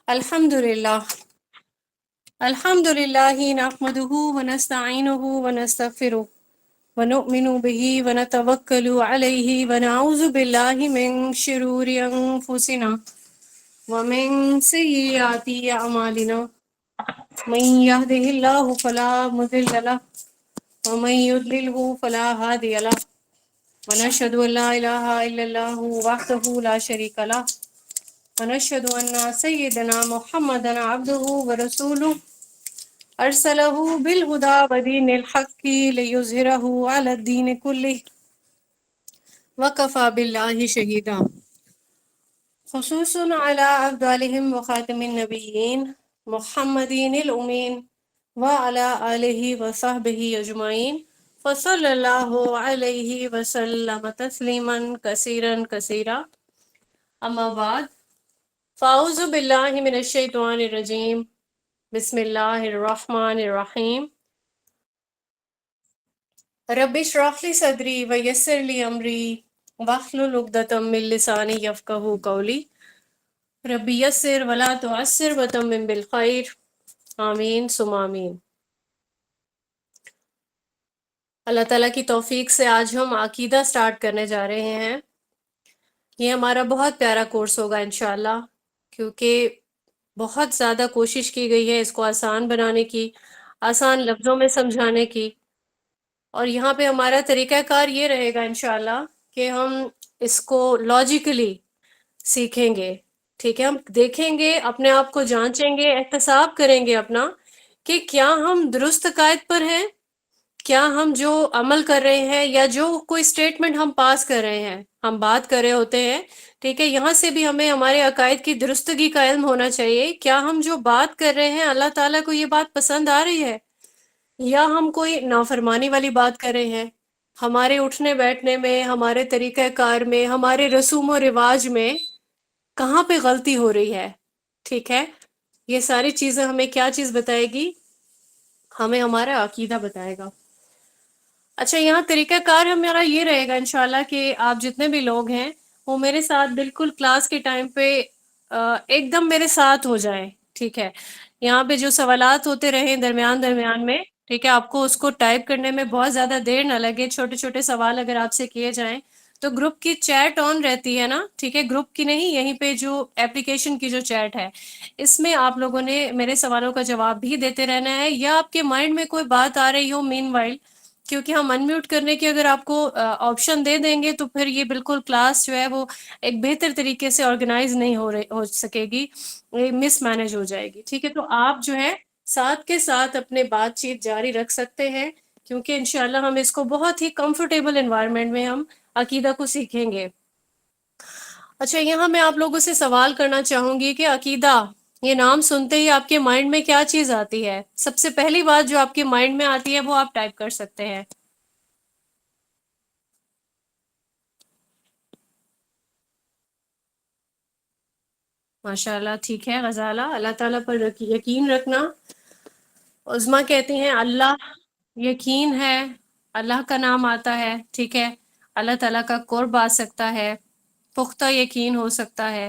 الحمدللہ الحمدللہ نحمده ونستعینه ونستغفره ونؤمن به ونتوکل علیہ ونعوذ باللہ من شرور انفسنا ومن سیئات اعمالنا من يهده اللہ فلا مضل له ومن يضلله فلا هادی له ونشهد ان لا الہ الا اللہ وحدہ لا شریک له ونشهد ان سیدنا محمدا عبده ورسوله ارسله بالهدى ودین الحق لیظہرہ علی الدین کلہ وکفى باللہ شہیدا خصوصا علی افضلہم وخاتم النبیین محمدین الامین وعلی آلہ وصحبہ اجمعین فصلی اللہ علیہ وسلم تسلیما کثیرا کثیرا اما بعد فاعوذ باللہ من الشیطان الرجیم بسم اللہ الرحمن الرحیم رب اشرح لی صدری ویسر لی امری واحلل عقدۃ من لسانی یفقہوا قولی رب یسر ولا تعسر وتمم بالخیر آمین ثم آمین۔ اللہ تعالیٰ کی توفیق سے آج ہم عقیدہ سٹارٹ کرنے جا رہے ہیں۔ یہ ہمارا بہت پیارا کورس ہوگا انشاءاللہ، کیونکہ بہت زیادہ کوشش کی گئی ہے اس کو آسان بنانے کی، آسان لفظوں میں سمجھانے کی، اور یہاں پہ ہمارا طریقہ کار یہ رہے گا انشاءاللہ کہ ہم اس کو لاجیکلی سیکھیں گے، ٹھیک ہے؟ ہم دیکھیں گے، اپنے آپ کو جانچیں گے، احتساب کریں گے اپنا کہ کیا ہم درست عقائد پر ہیں، کیا ہم جو عمل کر رہے ہیں یا جو کوئی سٹیٹمنٹ ہم پاس کر رہے ہیں، ہم بات کر رہے ہوتے ہیں، ٹھیک ہے؟ یہاں سے بھی ہمیں ہمارے عقائد کی درستگی کا علم ہونا چاہیے۔ کیا ہم جو بات کر رہے ہیں اللہ تعالیٰ کو یہ بات پسند آ رہی ہے، یا ہم کوئی نافرمانی والی بات کر رہے ہیں؟ ہمارے اٹھنے بیٹھنے میں، ہمارے طریقہ کار میں، ہمارے رسوم و رواج میں کہاں پہ غلطی ہو رہی ہے، ٹھیک ہے؟ یہ ساری چیزیں ہمیں کیا چیز بتائے گی؟ ہمیں ہمارا عقیدہ بتائے گا۔ اچھا، یہاں طریقہ کار ہمارا یہ رہے گا انشاءاللہ کہ آپ جتنے بھی لوگ ہیں وہ میرے ساتھ بالکل کلاس کے ٹائم پہ ایک دم میرے ساتھ ہو جائیں، ٹھیک ہے؟ یہاں پہ جو سوالات ہوتے رہیں درمیان درمیان میں، ٹھیک ہے، آپ کو اس کو ٹائپ کرنے میں بہت زیادہ دیر نہ لگے، چھوٹے چھوٹے سوال اگر آپ سے کیے جائیں تو گروپ کی چیٹ آن رہتی ہے نا، ٹھیک ہے؟ گروپ کی نہیں، یہیں پہ جو اپلیکیشن کی جو چیٹ ہے اس میں آپ لوگوں نے میرے سوالوں کا جواب بھی دیتے رہنا ہے، یا آپ کے مائنڈ میں کوئی بات آ رہی ہو مین وائل، کیونکہ ہم انمیوٹ کرنے کی اگر آپ کو آپشن دے دیں گے تو پھر یہ بالکل کلاس جو ہے وہ ایک بہتر طریقے سے آرگنائز نہیں ہو سکے گی، مس مینج ہو جائے گی، ٹھیک ہے؟ تو آپ جو ہے ساتھ کے ساتھ اپنے بات چیت جاری رکھ سکتے ہیں، کیونکہ انشاءاللہ ہم اس کو بہت ہی کمفرٹیبل انوائرمنٹ میں ہم عقیدہ کو سیکھیں گے۔ اچھا، یہاں میں آپ لوگوں سے سوال کرنا چاہوں گی کہ عقیدہ، یہ نام سنتے ہی آپ کے مائنڈ میں کیا چیز آتی ہے؟ سب سے پہلی بات جو آپ کے مائنڈ میں آتی ہے وہ آپ ٹائپ کر سکتے ہیں۔ ماشاءاللہ، ٹھیک ہے غزالہ، اللہ تعالیٰ پر یقین رکھنا۔ عظما کہتی ہیں اللہ، یقین ہے، اللہ کا نام آتا ہے، ٹھیک ہے؟ اللہ تعالیٰ کا قرب آ سکتا ہے، پختہ یقین ہو سکتا ہے،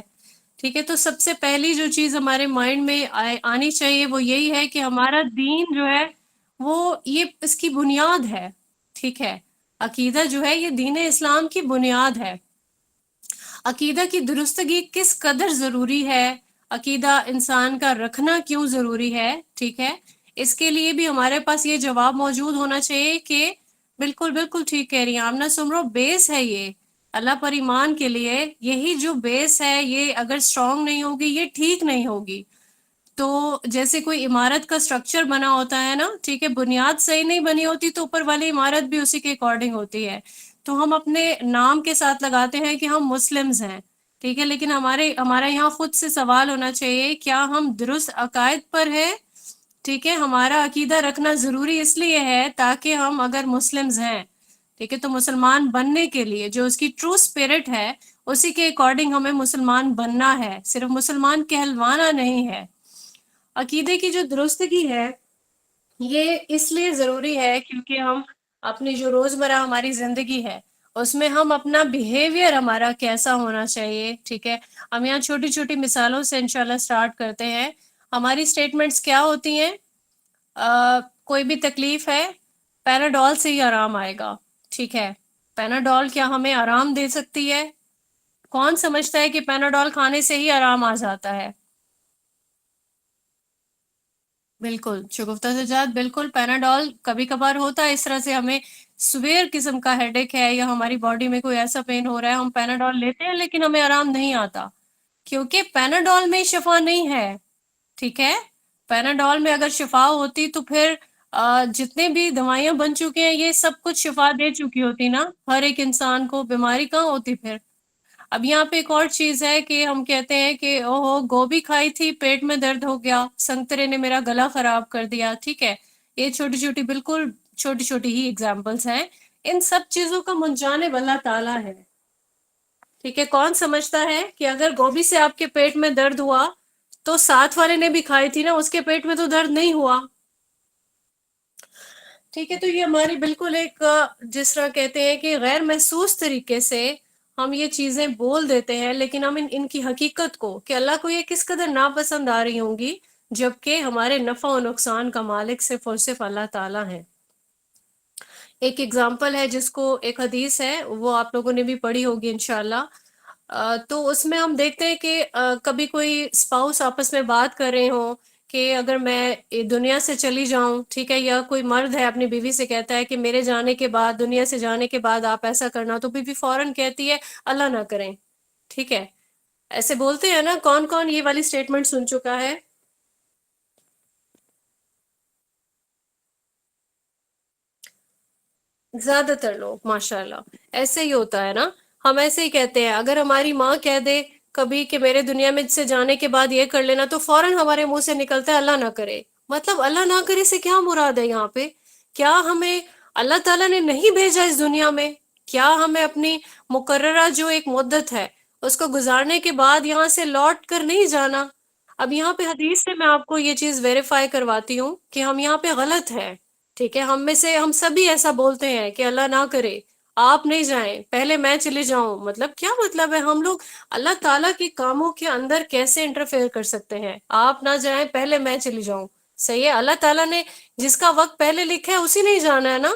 ٹھیک ہے؟ تو سب سے پہلی جو چیز ہمارے مائنڈ میں آنی چاہیے وہ یہی ہے کہ ہمارا دین جو ہے وہ یہ اس کی بنیاد ہے، ٹھیک ہے؟ عقیدہ جو ہے یہ دین اسلام کی بنیاد ہے۔ عقیدہ کی درستگی کس قدر ضروری ہے، عقیدہ انسان کا رکھنا کیوں ضروری ہے، ٹھیک ہے؟ اس کے لیے بھی ہمارے پاس یہ جواب موجود ہونا چاہیے کہ بالکل بالکل ٹھیک کہہ رہی ہیں آمنہ سمرو، بیس ہے یہ اللہ پر ایمان کے لیے، یہی جو بیس ہے یہ اگر سٹرونگ نہیں ہوگی یہ ٹھیک نہیں ہوگی۔ تو جیسے کوئی عمارت کا سٹرکچر بنا ہوتا ہے نا، ٹھیک ہے، بنیاد صحیح نہیں بنی ہوتی تو اوپر والی عمارت بھی اسی کے اکارڈنگ ہوتی ہے۔ تو ہم اپنے نام کے ساتھ لگاتے ہیں کہ ہم مسلمز ہیں، ٹھیک ہے، لیکن ہمارا یہاں خود سے سوال ہونا چاہیے کیا ہم درست عقائد پر ہیں، ٹھیک ہے؟ ہمارا عقیدہ رکھنا ضروری اس لیے ہے تاکہ ہم اگر مسلمز ہیں، ٹھیک ہے، تو مسلمان بننے کے لیے جو اس کی ٹرو اسپرٹ ہے اسی کے اکارڈنگ ہمیں مسلمان بننا ہے، صرف مسلمان کہلوانا نہیں ہے۔ عقیدے کی جو درستگی ہے یہ اس لیے ضروری ہے کیونکہ ہم اپنی جو روزمرہ ہماری زندگی ہے اس میں ہم اپنا بیہیویئر ہمارا کیسا ہونا چاہیے، ٹھیک ہے. ہم یہاں چھوٹی چھوٹی مثالوں سے انشاءاللہ سٹارٹ کرتے ہیں. ہماری سٹیٹمنٹس کیا ہوتی ہیں؟ کوئی بھی تکلیف ہے، پیناڈول سے ہی آرام آئے گا، ٹھیک ہے. پیناڈول کیا ہمیں آرام دے سکتی ہے؟ کون سمجھتا ہے کہ پیناڈول کھانے سے ہی آرام آ جاتا ہے؟ بالکل شگفتہ سجاد، بالکل پیناڈول کبھی کبھار ہوتا ہے اس طرح سے، ہمیں سویر قسم کا ہیڈ ایک ہے یا ہماری باڈی میں کوئی ایسا پین ہو رہا ہے، ہم پیناڈول لیتے ہیں لیکن ہمیں آرام نہیں آتا، کیونکہ پیناڈول میں شفا نہیں ہے، ٹھیک ہے. پیناڈول میں اگر شفا ہوتی تو پھر جتنے بھی دوائیاں بن چکی ہیں یہ سب کچھ شفا دے چکی ہوتی نا ہر ایک انسان کو، بیماری کہاں ہوتی پھر. اب یہاں پہ ایک اور چیز ہے کہ ہم کہتے ہیں کہ اوہو گوبھی کھائی تھی پیٹ میں درد ہو گیا، سنترے نے میرا گلا خراب کر دیا، ٹھیک ہے. یہ چھوٹی چھوٹی بالکل چھوٹی چھوٹی ہی اگزامپلس ہیں. ان سب چیزوں کا منجانے والا تعالیٰ ہے، ٹھیک ہے. کون سمجھتا ہے کہ اگر گوبھی سے آپ کے پیٹ میں درد ہوا تو ساتھ والے نے بھی کھائی تھی نا، اس کے پیٹ میں تو درد نہیں ہوا، ٹھیک ہے. تو یہ ہماری بالکل ایک جس طرح کہتے ہیں کہ غیر محسوس طریقے سے ہم یہ چیزیں بول دیتے ہیں، لیکن ہم ان کی حقیقت کو کہ اللہ کو یہ کس قدر ناپسند آ رہی ہوں گی، جبکہ ہمارے نفع و نقصان کا مالک صرف اور صرف اللہ تعالیٰ ہے. ایک ایگزامپل ہے جس کو ایک حدیث ہے وہ آپ لوگوں نے بھی پڑھی ہوگی انشاءاللہ. تو اس میں ہم دیکھتے ہیں کہ کبھی کوئی اسپاؤس آپس میں بات کر رہے ہوں کہ اگر میں دنیا سے چلی جاؤں، ٹھیک ہے، یا کوئی مرد ہے اپنی بیوی سے کہتا ہے کہ میرے جانے کے بعد، دنیا سے جانے کے بعد آپ ایسا کرنا، تو بیوی فوراً کہتی ہے اللہ نہ کریں، ٹھیک ہے. ایسے بولتے ہیں نا، کون کون یہ والی سٹیٹمنٹ سن چکا ہے؟ زیادہ تر لوگ ماشاءاللہ ایسے ہی ہوتا ہے نا. ہم ایسے ہی کہتے ہیں، اگر ہماری ماں کہہ دے کبھی کہ میرے دنیا میں سے جانے کے بعد یہ کر لینا، تو فوراً ہمارے منہ سے نکلتا ہے اللہ نہ کرے. مطلب اللہ نہ کرے سے کیا مراد ہے یہاں پہ؟ کیا ہمیں اللہ تعالیٰ نے نہیں بھیجا اس دنیا میں؟ کیا ہمیں اپنی مقررہ جو ایک مدت ہے اس کو گزارنے کے بعد یہاں سے لوٹ کر نہیں جانا؟ اب یہاں پہ حدیث سے میں آپ کو یہ چیز ویریفائی کرواتی ہوں کہ ہم یہاں پہ غلط ہے، ٹھیک ہے. ہم میں سے ہم سبھی ایسا بولتے ہیں کہ اللہ نہ کرے آپ نہیں جائیں، پہلے میں چلی جاؤں. مطلب کیا مطلب ہے؟ ہم لوگ اللہ تعالیٰ کے کاموں کے اندر کیسے انٹرفیئر کر سکتے ہیں؟ آپ نہ جائیں پہلے میں چلی جاؤں، صحیح ہے. اللہ تعالیٰ نے جس کا وقت پہلے لکھا ہے اسی نہیں جانا ہے نا.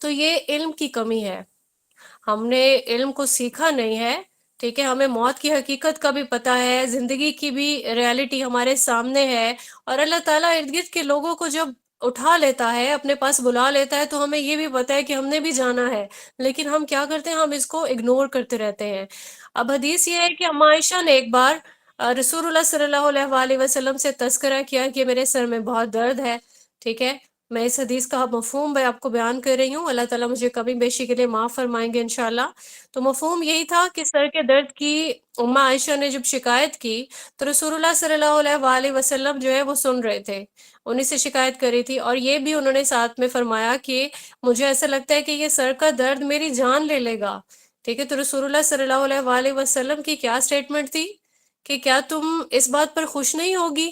تو یہ علم کی کمی ہے، ہم نے علم کو سیکھا نہیں ہے، ٹھیک ہے. ہمیں موت کی حقیقت کا بھی پتہ ہے، زندگی کی بھی ریالٹی ہمارے سامنے ہے، اور اللہ تعالیٰ ارد گرد کے لوگوں کو جب اٹھا لیتا ہے، اپنے پاس بلا لیتا ہے، تو ہمیں یہ بھی پتہ ہے کہ ہم نے بھی جانا ہے. لیکن ہم کیا کرتے ہیں؟ ہم اس کو اگنور کرتے رہتے ہیں. اب حدیث یہ ہے کہ اما عائشہ نے ایک بار رسول اللہ صلی اللہ علیہ وآلہ وسلم سے تذکرہ کیا کہ میرے سر میں بہت درد ہے، ٹھیک ہے. میں اس حدیث کا مفہوم میں آپ کو بیان کر رہی ہوں، اللہ تعالیٰ مجھے کمی بیشی کے لیے معاف فرمائیں گے انشاءاللہ. تو مفہوم یہی تھا کہ سر کے درد کی اما عائشہ نے جب شکایت کی تو رسول اللہ صلی اللہ علیہ وآلہ وسلم جو ہے وہ سن رہے تھے، انہیں سے شکایت کری تھی، اور یہ بھی انہوں نے ساتھ میں فرمایا کہ مجھے ایسا لگتا ہے کہ یہ سر کا درد میری جان لے لے گا، ٹھیک ہے. تو رسول اللہ صلی اللہ علیہ وآلہ وسلم کی کیا سٹیٹمنٹ تھی کہ کیا تم اس بات پر خوش نہیں ہوگی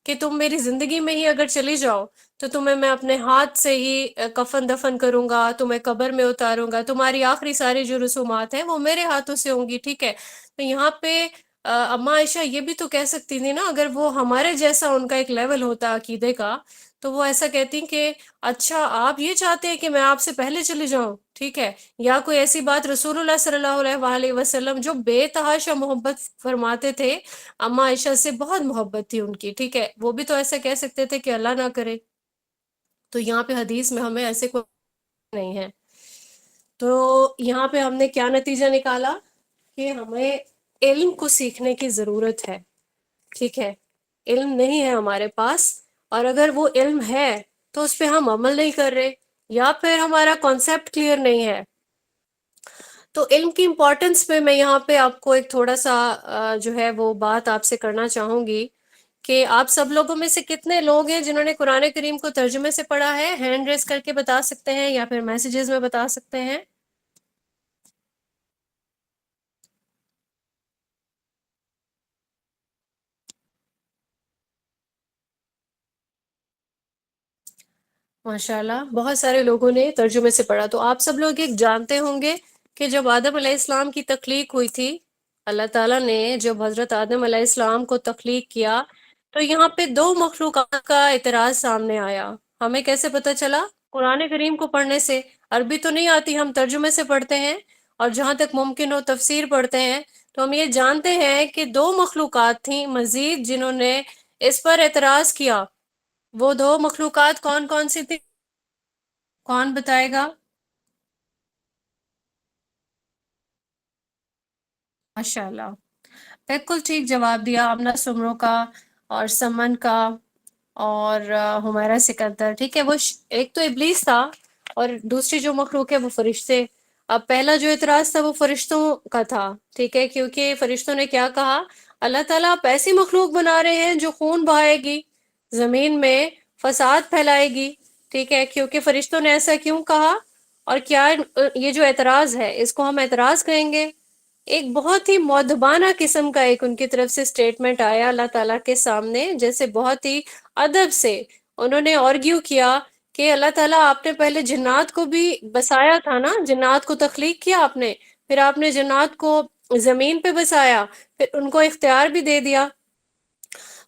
کہ تم میری زندگی میں ہی اگر چلی جاؤ تو تمہیں میں اپنے ہاتھ سے ہی کفن دفن کروں گا، تمہیں قبر میں اتاروں گا، تمہاری آخری ساری جو رسومات ہیں وہ میرے ہاتھوں سے ہوں گی، ٹھیک ہے. تو یہاں پہ اما عائشہ یہ بھی تو کہہ سکتی تھی نا، اگر وہ ہمارے جیسا ان کا ایک لیول ہوتا عقیدے کا، تو وہ ایسا کہتی کہ اچھا آپ یہ چاہتے ہیں کہ میں آپ سے پہلے چلی جاؤں، ٹھیک ہے. یا کوئی ایسی بات رسول اللہ صلی اللہ علیہ وآلہ وسلم جو بے تحاشا محبت فرماتے تھے، اما عائشہ سے بہت محبت تھی ان کی، ٹھیک ہے، وہ بھی تو ایسا کہہ سکتے تھے کہ اللہ نہ کرے. تو یہاں پہ حدیث میں ہمیں ایسے کوئی نہیں ہے. تو یہاں پہ ہم نے کیا نتیجہ نکالا کہ ہمیں علم کو سیکھنے کی ضرورت ہے، ٹھیک ہے. علم نہیں ہے ہمارے پاس، اور اگر وہ علم ہے تو اس پہ ہم عمل نہیں کر رہے، یا پھر ہمارا کانسیپٹ کلیئر نہیں ہے. تو علم کی امپورٹنس پہ میں یہاں پہ آپ کو ایک تھوڑا سا جو ہے وہ بات آپ سے کرنا چاہوں گی کہ آپ سب لوگوں میں سے کتنے لوگ ہیں جنہوں نے قرآن کریم کو ترجمے سے پڑھا ہے؟ ہینڈ ریز کر کے بتا سکتے ہیں یا پھر میسیجز میں بتا سکتے ہیں. ماشاءاللہ بہت سارے لوگوں نے ترجمے سے پڑھا، تو آپ سب لوگ ایک جانتے ہوں گے کہ جب آدم علیہ السلام کی تخلیق ہوئی تھی، اللہ تعالیٰ نے جب حضرت آدم علیہ السلام کو تخلیق کیا تو یہاں پہ دو مخلوقات کا اعتراض سامنے آیا۔ ہمیں کیسے پتہ چلا؟ قرآن کریم کو پڑھنے سے۔ عربی تو نہیں آتی، ہم ترجمے سے پڑھتے ہیں، اور جہاں تک ممکن ہو تفسیر پڑھتے ہیں، تو ہم یہ جانتے ہیں کہ دو مخلوقات تھیں مزید جنہوں نے اس پر اعتراض کیا۔ وہ دو مخلوقات کون کون سی تھی؟ کون بتائے گا؟ ماشاءاللہ بالکل ٹھیک جواب دیا آمنہ سمرو کا اور سمن کا اور ہمارا سکندر، ٹھیک ہے۔ ایک تو ابلیس تھا، اور دوسری جو مخلوق ہے وہ فرشتے۔ اب پہلا جو اعتراض تھا وہ فرشتوں کا تھا، ٹھیک ہے، کیونکہ فرشتوں نے کیا کہا؟ اللہ تعالیٰ آپ ایسی مخلوق بنا رہے ہیں جو خون بہائے گی، زمین میں فساد پھیلائے گی، ٹھیک ہے، کیونکہ فرشتوں نے ایسا کیوں کہا؟ اور کیا یہ جو اعتراض ہے اس کو ہم اعتراض کہیں گے؟ ایک بہت ہی مؤدبانہ قسم کا ایک ان کی طرف سے سٹیٹمنٹ آیا اللہ تعالیٰ کے سامنے، جیسے بہت ہی ادب سے انہوں نے آرگیو کیا کہ اللہ تعالیٰ آپ نے پہلے جنات کو بھی بسایا تھا نا، جنات کو تخلیق کیا آپ نے، پھر آپ نے جنات کو زمین پہ بسایا، پھر ان کو اختیار بھی دے دیا۔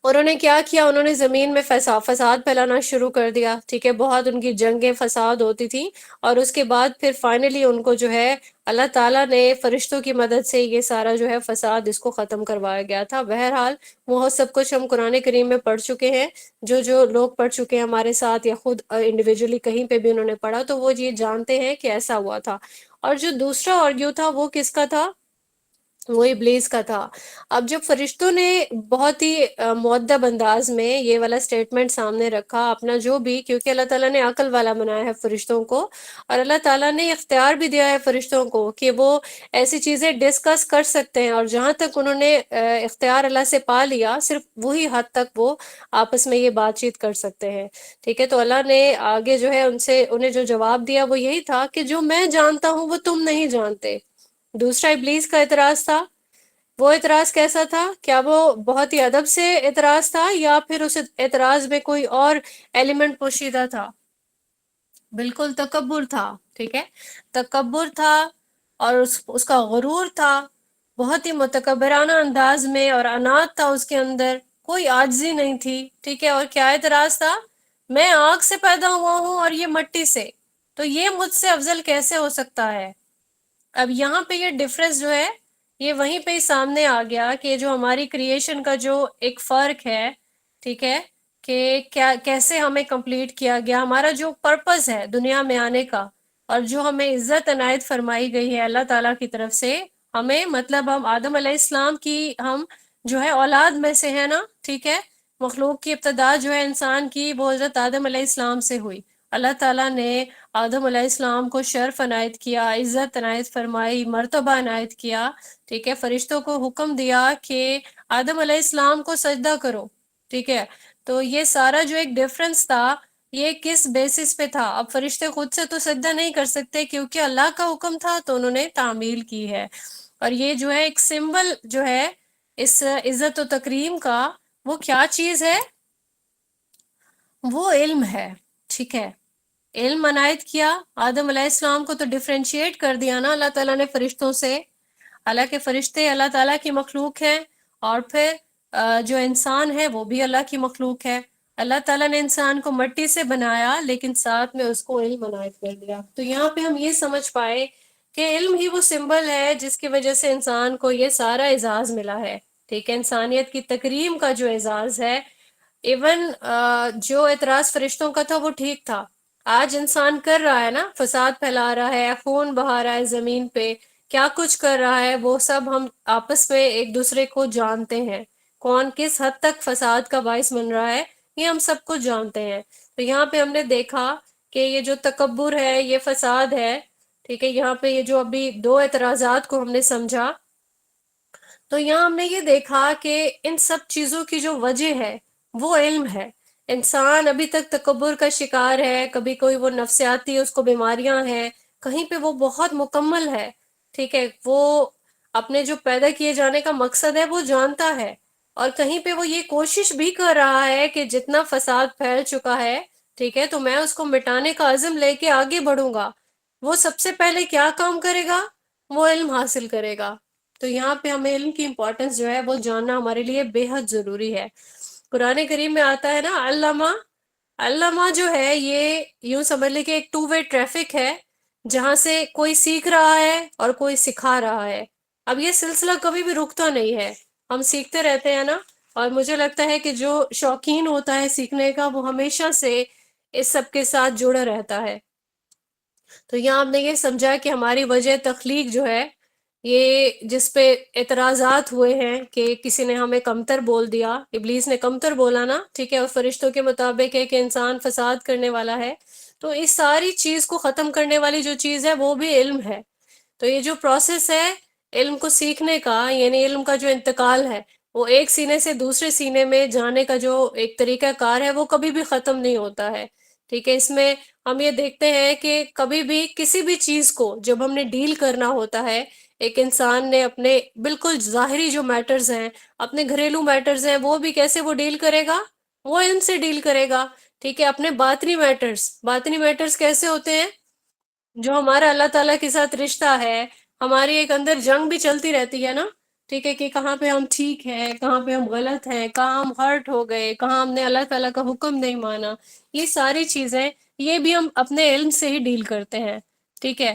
انہوں نے کیا کیا؟ انہوں نے زمین میں فساد پھیلانا شروع کر دیا، ٹھیک ہے، بہت ان کی جنگیں فساد ہوتی تھی، اور اس کے بعد پھر فائنلی ان کو جو ہے اللہ تعالیٰ نے فرشتوں کی مدد سے یہ سارا جو ہے فساد اس کو ختم کروایا گیا تھا۔ بہرحال وہ سب کچھ ہم قرآن کریم میں پڑھ چکے ہیں، جو لوگ پڑھ چکے ہیں ہمارے ساتھ یا خود انڈیویجولی کہیں پہ بھی انہوں نے پڑھا تو وہ یہ جانتے ہیں کہ ایسا ہوا تھا۔ اور جو دوسرا آرگیو تھا وہ کس کا تھا؟ وہ ابلیس کا تھا۔ اب جب فرشتوں نے بہت ہی مؤدب انداز میں یہ والا سٹیٹمنٹ سامنے رکھا اپنا جو بھی، کیونکہ اللہ تعالیٰ نے عقل والا بنایا ہے فرشتوں کو، اور اللہ تعالیٰ نے اختیار بھی دیا ہے فرشتوں کو کہ وہ ایسی چیزیں ڈسکس کر سکتے ہیں، اور جہاں تک انہوں نے اختیار اللہ سے پا لیا صرف وہی حد تک وہ آپس میں یہ بات چیت کر سکتے ہیں، ٹھیک ہے۔ تو اللہ نے آگے جو ہے انہیں جو جواب دیا وہ یہی تھا کہ جو میں جانتا ہوں وہ تم نہیں جانتے۔ دوسرا ابلیس کا اعتراض تھا، وہ اعتراض کیسا تھا؟ کیا وہ بہت ہی ادب سے اعتراض تھا یا پھر اس اعتراض میں کوئی اور ایلیمنٹ پوشیدہ تھا؟ بالکل تکبر تھا، ٹھیک ہے، تکبر تھا، اور اس کا غرور تھا، بہت ہی متکبرانہ انداز میں، اور انات تھا اس کے اندر، کوئی عاجزی نہیں تھی، ٹھیک ہے۔ اور کیا اعتراض تھا؟ میں آگ سے پیدا ہوا ہوں اور یہ مٹی سے، تو یہ مجھ سے افضل کیسے ہو سکتا ہے؟ اب یہاں پہ یہ ڈفرنس جو ہے یہ وہیں پہ ہی سامنے آ گیا کہ جو ہماری کریشن کا جو ایک فرق ہے، ٹھیک ہے، کہ کیا کیسے ہمیں کمپلیٹ کیا گیا، ہمارا جو پرپس ہے دنیا میں آنے کا، اور جو ہمیں عزت عنایت فرمائی گئی ہے اللہ تعالیٰ کی طرف سے ہمیں، مطلب ہم آدم علیہ السلام کی ہم جو ہے اولاد میں سے ہے نا، ٹھیک ہے، مخلوق کی ابتدا جو ہے انسان کی وہ حضرت آدم علیہ السلام سے ہوئی۔ اللہ تعالیٰ نے آدم علیہ السلام کو شرف عنایت کیا، عزت عنایت فرمائی، مرتبہ عنایت کیا، ٹھیک ہے، فرشتوں کو حکم دیا کہ آدم علیہ السلام کو سجدہ کرو، ٹھیک ہے۔ تو یہ سارا جو ایک ڈیفرنس تھا یہ کس بیسس پہ تھا؟ اب فرشتے خود سے تو سجدہ نہیں کر سکتے کیونکہ اللہ کا حکم تھا تو انہوں نے تعمیل کی ہے، اور یہ جو ہے ایک سمبل جو ہے اس عزت و تکریم کا، وہ کیا چیز ہے؟ وہ علم ہے، ٹھیک ہے، علم عنایت کیا آدم علیہ السلام کو، تو ڈیفرینشیٹ کر دیا نا اللہ تعالیٰ نے فرشتوں سے، حالانکہ فرشتے اللہ تعالیٰ کی مخلوق ہیں، اور پھر جو انسان ہے وہ بھی اللہ کی مخلوق ہے۔ اللہ تعالیٰ نے انسان کو مٹی سے بنایا لیکن ساتھ میں اس کو علم عنایت کر دیا۔ تو یہاں پہ ہم یہ سمجھ پائے کہ علم ہی وہ سمبل ہے جس کی وجہ سے انسان کو یہ سارا اعزاز ملا ہے، ٹھیک ہے، انسانیت کی تکریم کا جو اعزاز ہے۔ ایون جو اعتراض فرشتوں کا تھا وہ ٹھیک تھا، آج انسان کر رہا ہے نا، فساد پھیلا رہا ہے، خون بہا رہا ہے زمین پہ، کیا کچھ کر رہا ہے، وہ سب ہم آپس میں ایک دوسرے کو جانتے ہیں، کون کس حد تک فساد کا باعث بن رہا ہے یہ ہم سب کچھ جانتے ہیں۔ تو یہاں پہ ہم نے دیکھا کہ یہ جو تکبر ہے یہ فساد ہے، ٹھیک ہے، یہاں پہ یہ جو ابھی دو اعتراضات کو ہم نے سمجھا، تو یہاں ہم نے یہ دیکھا کہ ان سب چیزوں کی جو وجہ ہے وہ علم ہے۔ انسان ابھی تک تکبر کا شکار ہے، کبھی کوئی وہ نفسیاتی اس کو بیماریاں ہیں، کہیں پہ وہ بہت مکمل ہے، ٹھیک ہے، وہ اپنے جو پیدا کیے جانے کا مقصد ہے وہ جانتا ہے، اور کہیں پہ وہ یہ کوشش بھی کر رہا ہے کہ جتنا فساد پھیل چکا ہے، ٹھیک ہے، تو میں اس کو مٹانے کا عزم لے کے آگے بڑھوں گا، وہ سب سے پہلے کیا کام کرے گا؟ وہ علم حاصل کرے گا۔ تو یہاں پہ ہمیں علم کی امپورٹنس جو ہے وہ جاننا ہمارے لیے بے حد ضروری ہے۔ قرآن کریم میں آتا ہے نا، علامہ، علامہ جو ہے یہ یوں سمجھ لے کہ ایک ٹو وے ٹریفک ہے، جہاں سے کوئی سیکھ رہا ہے اور کوئی سکھا رہا ہے۔ اب یہ سلسلہ کبھی بھی رکتا نہیں ہے، ہم سیکھتے رہتے ہیں نا، اور مجھے لگتا ہے کہ جو شوقین ہوتا ہے سیکھنے کا وہ ہمیشہ سے اس سب کے ساتھ جڑا رہتا ہے۔ تو یہاں ہم نے یہ سمجھا کہ ہماری وجہ تخلیق جو ہے، یہ جس پہ اعتراضات ہوئے ہیں کہ کسی نے ہمیں کمتر بول دیا، ابلیس نے کمتر بولا نا، ٹھیک ہے، اور فرشتوں کے مطابق ہے کہ انسان فساد کرنے والا ہے، تو اس ساری چیز کو ختم کرنے والی جو چیز ہے وہ بھی علم ہے۔ تو یہ جو پروسیس ہے علم کو سیکھنے کا، یعنی علم کا جو انتقال ہے، وہ ایک سینے سے دوسرے سینے میں جانے کا جو ایک طریقہ کار ہے وہ کبھی بھی ختم نہیں ہوتا ہے، ٹھیک ہے۔ اس میں ہم یہ دیکھتے ہیں کہ کبھی بھی کسی بھی چیز کو جب ہم نے ڈیل کرنا ہوتا ہے، ایک انسان نے اپنے بالکل ظاہری جو میٹرز ہیں، اپنے گھریلو میٹرز ہیں، وہ بھی کیسے وہ ڈیل کرے گا؟ وہ علم سے ڈیل کرے گا، ٹھیک ہے۔ اپنے باطنی میٹرز، باطنی میٹرز کیسے ہوتے ہیں؟ جو ہمارا اللہ تعالیٰ کے ساتھ رشتہ ہے، ہماری ایک اندر جنگ بھی چلتی رہتی ہے نا، ٹھیک ہے، کہ کہاں پہ ہم ٹھیک ہیں، کہاں پہ ہم غلط ہیں، کہاں ہم ہرٹ ہو گئے، کہاں ہم نے اللہ تعالیٰ کا حکم نہیں مانا، یہ ساری چیزیں یہ بھی ہم اپنے علم سے ہی ڈیل کرتے ہیں، ٹھیک ہے۔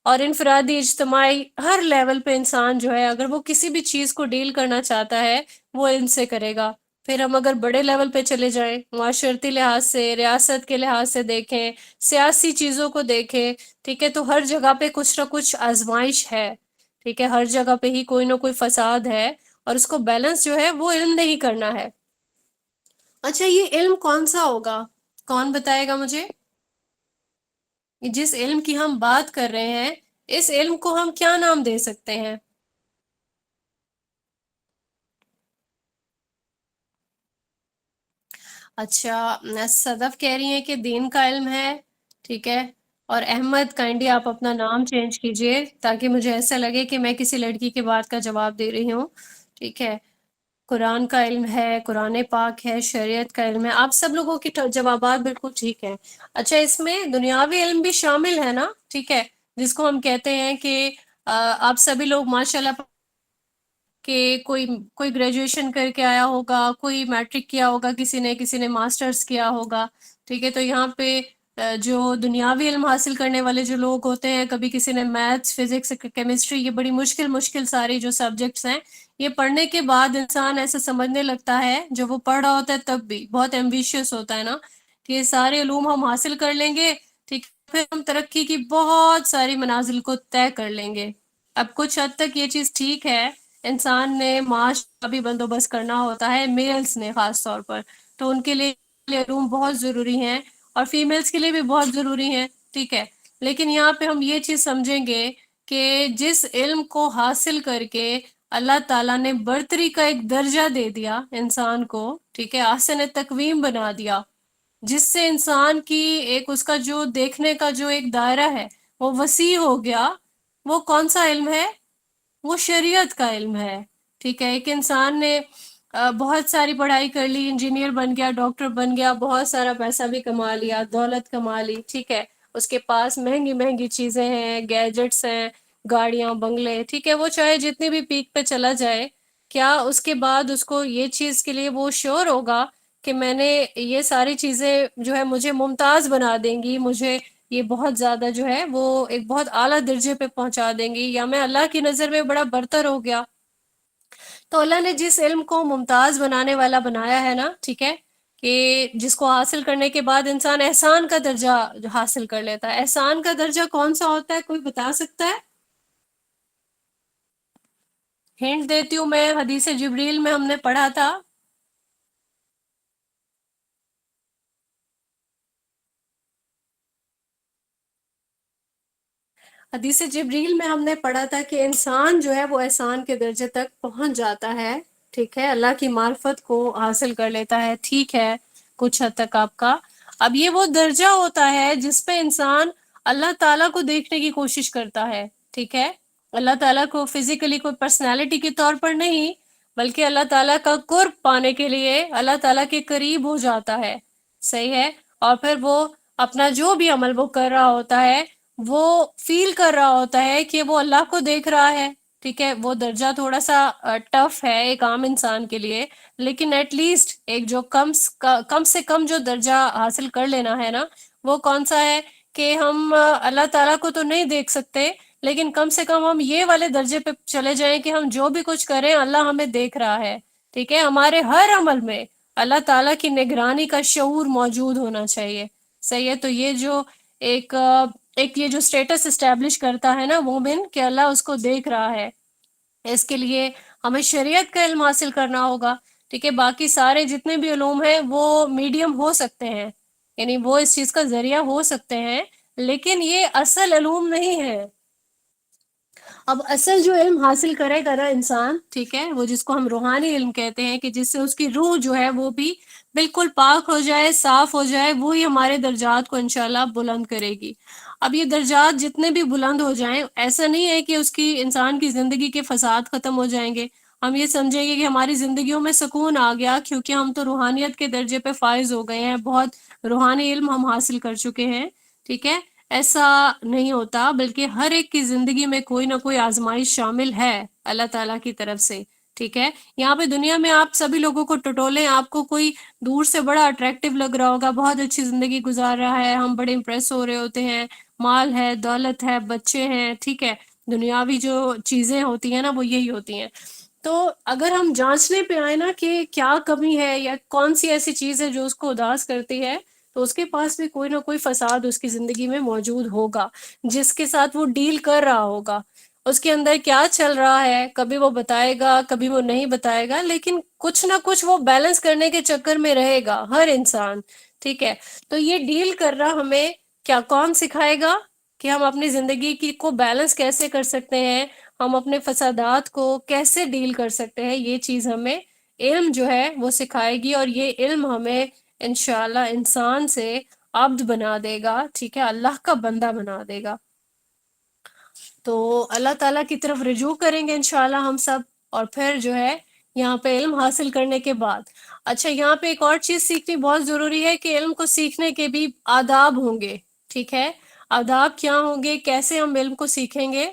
اور انفرادی، اجتماعی، ہر لیول پہ انسان جو ہے اگر وہ کسی بھی چیز کو ڈیل کرنا چاہتا ہے وہ علم سے کرے گا۔ پھر ہم اگر بڑے لیول پہ چلے جائیں، معاشرتی لحاظ سے، ریاست کے لحاظ سے دیکھیں، سیاسی چیزوں کو دیکھیں، ٹھیک ہے، تو ہر جگہ پہ کچھ نہ کچھ آزمائش ہے، ٹھیک ہے، ہر جگہ پہ ہی کوئی نہ کوئی فساد ہے، اور اس کو بیلنس جو ہے وہ علم نے ہی کرنا ہے۔ اچھا، یہ علم کون سا ہوگا؟ کون بتائے گا مجھے؟ جس علم کی ہم بات کر رہے ہیں، اس علم کو ہم کیا نام دے سکتے ہیں؟ اچھا، صدف کہہ رہی ہیں کہ دین کا علم ہے، ٹھیک ہے، اور احمد کائنڈلی آپ اپنا نام چینج کیجئے تاکہ مجھے ایسا لگے کہ میں کسی لڑکی کی بات کا جواب دے رہی ہوں، ٹھیک ہے۔ قرآن کا علم ہے، قرآن پاک ہے، شریعت کا علم ہے، آپ سب لوگوں کی جوابات بالکل ٹھیک ہے۔ اچھا، اس میں دنیاوی علم بھی شامل ہے نا، ٹھیک ہے، جس کو ہم کہتے ہیں کہ آپ سبھی لوگ ماشاءاللہ کہ کوئی گریجویشن کر کے آیا ہوگا، کوئی میٹرک کیا ہوگا، کسی نے ماسٹرز کیا ہوگا، ٹھیک ہے۔ تو یہاں پہ جو دنیاوی علم حاصل کرنے والے جو لوگ ہوتے ہیں، کبھی کسی نے میتھس، فزکس، کیمسٹری، یہ بڑی مشکل مشکل ساری جو سبجیکٹس ہیں، یہ پڑھنے کے بعد انسان ایسا سمجھنے لگتا ہے، جو وہ پڑھ رہا ہوتا ہے تب بھی بہت ایمبیشیس ہوتا ہے نا، کہ یہ سارے علوم ہم حاصل کر لیں گے، ٹھیک ہے، پھر ہم ترقی کی بہت ساری منازل کو طے کر لیں گے۔ اب کچھ حد تک یہ چیز ٹھیک ہے، انسان نے معاش کا بھی بندوبست کرنا ہوتا ہے، میلز نے خاص طور پر، تو ان کے لیے علوم بہت ضروری ہیں، اور فیمیلز کے لیے بھی بہت ضروری ہیں، ٹھیک ہے۔ لیکن یہاں پہ ہم یہ چیز سمجھیں گے کہ جس علم کو حاصل کر کے اللہ تعالیٰ نے برتری کا ایک درجہ دے دیا انسان کو، ٹھیک ہے، احسن تقویم بنا دیا، جس سے انسان کی ایک اس کا جو دیکھنے کا جو ایک دائرہ ہے وہ وسیع ہو گیا، وہ کون سا علم ہے؟ وہ شریعت کا علم ہے، ٹھیک ہے۔ ایک انسان نے بہت ساری پڑھائی کر لی، انجینئر بن گیا، ڈاکٹر بن گیا، بہت سارا پیسہ بھی کما لیا، دولت کما لی، ٹھیک ہے، اس کے پاس مہنگی مہنگی چیزیں ہیں، گیجٹس ہیں، گاڑیاں، بنگلے، ٹھیک ہے، وہ چاہے جتنی بھی پیک پہ چلا جائے، کیا اس کے بعد اس کو یہ چیز کے لیے وہ شور ہوگا کہ میں نے یہ ساری چیزیں جو ہے مجھے ممتاز بنا دیں گی، مجھے یہ بہت زیادہ جو ہے وہ ایک بہت اعلیٰ درجے پہ پہنچا دیں گی، یا میں اللہ کی نظر میں بڑا برتر ہو گیا؟ تو اللہ نے جس علم کو ممتاز بنانے والا بنایا ہے نا، ٹھیک ہے، کہ جس کو حاصل کرنے کے بعد انسان احسان کا درجہ حاصل کر لیتا ہے، احسان کا درجہ کون سا ہوتا ہے؟ کوئی بتا سکتا ہے؟ ہنٹ دیتی ہوں میں، حدیث جبریل میں ہم نے پڑھا تھا، حدیث جبریل میں ہم نے پڑھا تھا کہ انسان جو ہے وہ احسان کے درجے تک پہنچ جاتا ہے، ٹھیک ہے، اللہ کی معرفت کو حاصل کر لیتا ہے، ٹھیک ہے، کچھ حد تک آپ کا۔ اب یہ وہ درجہ ہوتا ہے جس پہ انسان اللہ تعالیٰ کو دیکھنے کی کوشش کرتا ہے، ٹھیک ہے، اللہ تعالیٰ کو فزیکلی، کوئی پرسنالٹی کے طور پر نہیں، بلکہ اللہ تعالیٰ کا قرب پانے کے لیے اللہ تعالیٰ کے قریب ہو جاتا ہے، صحیح ہے۔ اور پھر وہ اپنا جو بھی عمل وہ کر رہا ہوتا ہے وہ فیل کر رہا ہوتا ہے کہ وہ اللہ کو دیکھ رہا ہے. ٹھیک ہے، وہ درجہ تھوڑا سا ٹف ہے ایک عام انسان کے لیے، لیکن ایٹ لیسٹ ایک جو کم سے کم جو درجہ حاصل کر لینا ہے نا، وہ کون سا ہے کہ ہم اللہ تعالیٰ کو تو نہیں دیکھ سکتے، لیکن کم سے کم ہم یہ والے درجے پہ چلے جائیں کہ ہم جو بھی کچھ کریں اللہ ہمیں دیکھ رہا ہے. ٹھیک ہے، ہمارے ہر عمل میں اللہ تعالیٰ کی نگرانی کا شعور موجود ہونا چاہیے. صحیح ہے، تو یہ جو ایک ایک یہ جو سٹیٹس اسٹیبلش کرتا ہے نا مومن کہ اللہ اس کو دیکھ رہا ہے، اس کے لیے ہمیں شریعت کا علم حاصل کرنا ہوگا. ٹھیک ہے، باقی سارے جتنے بھی علوم ہیں وہ میڈیم ہو سکتے ہیں، یعنی وہ اس چیز کا ذریعہ ہو سکتے ہیں، لیکن یہ اصل علوم نہیں ہے. اب اصل جو علم حاصل کرے گا نا انسان، ٹھیک ہے، وہ جس کو ہم روحانی علم کہتے ہیں، کہ جس سے اس کی روح جو ہے وہ بھی بالکل پاک ہو جائے، صاف ہو جائے، وہی ہمارے درجات کو انشاءاللہ بلند کرے گی. اب یہ درجات جتنے بھی بلند ہو جائیں، ایسا نہیں ہے کہ اس کی انسان کی زندگی کے فساد ختم ہو جائیں گے. ہم یہ سمجھیں گے کہ ہماری زندگیوں میں سکون آ گیا کیونکہ ہم تو روحانیت کے درجے پہ فائز ہو گئے ہیں، بہت روحانی علم ہم حاصل کر چکے ہیں. ٹھیک ہے، ایسا نہیں ہوتا، بلکہ ہر ایک کی زندگی میں کوئی نہ کوئی آزمائش شامل ہے اللہ تعالیٰ کی طرف سے. ٹھیک ہے، یہاں پہ دنیا میں آپ سبھی لوگوں کو ٹٹولیں، آپ کو کوئی دور سے بڑا اٹریکٹیو لگ رہا ہوگا، بہت اچھی زندگی گزار رہا ہے، ہم بڑے امپریس ہو رہے ہوتے ہیں، مال ہے، دولت ہے، بچے ہیں. ٹھیک ہے، دنیاوی جو چیزیں ہوتی ہیں نا وہ یہی ہوتی ہیں. تو اگر ہم جانچنے پہ آئے نا کہ کیا کمی ہے یا کون سی ایسی چیز ہے جو اس کو اداس کرتی ہے، تو اس کے پاس بھی کوئی نہ کوئی فساد اس کی زندگی میں موجود ہوگا جس کے ساتھ وہ ڈیل کر رہا ہوگا. اس کے اندر کیا چل رہا ہے کبھی وہ بتائے گا، کبھی وہ نہیں بتائے گا، لیکن کچھ نہ کچھ وہ بیلنس کرنے کے چکر میں رہے گا ہر انسان. ٹھیک ہے، تو یہ ڈیل کرنا ہمیں کیا کون سکھائے گا کہ ہم اپنی زندگی کی کو بیلنس کیسے کر سکتے ہیں، ہم اپنے فسادات کو کیسے ڈیل کر سکتے ہیں، یہ چیز ہمیں علم جو ہے وہ سکھائے گی. اور یہ علم ہمیں انشاءاللہ انسان سے عبد بنا دے گا. ٹھیک ہے، اللہ کا بندہ بنا دے گا. تو اللہ تعالیٰ کی طرف رجوع کریں گے انشاءاللہ ہم سب. اور پھر جو ہے یہاں پہ علم حاصل کرنے کے بعد، اچھا یہاں پہ ایک اور چیز سیکھنی بہت ضروری ہے کہ علم کو سیکھنے کے بھی آداب ہوں گے. ٹھیک ہے، آداب کیا ہوں گے، کیسے ہم علم کو سیکھیں گے؟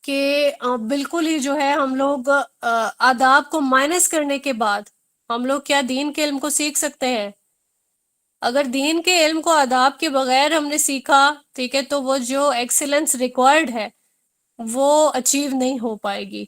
کہ بالکل ہی جو ہے ہم لوگ آداب کو مائنس کرنے کے بعد ہم لوگ کیا دین کے علم کو سیکھ سکتے ہیں؟ اگر دین کے علم کو آداب کے بغیر ہم نے سیکھا، ٹھیک ہے، تو وہ جو ایکسیلنس ریکوائرڈ ہے وہ اچیو نہیں ہو پائے گی.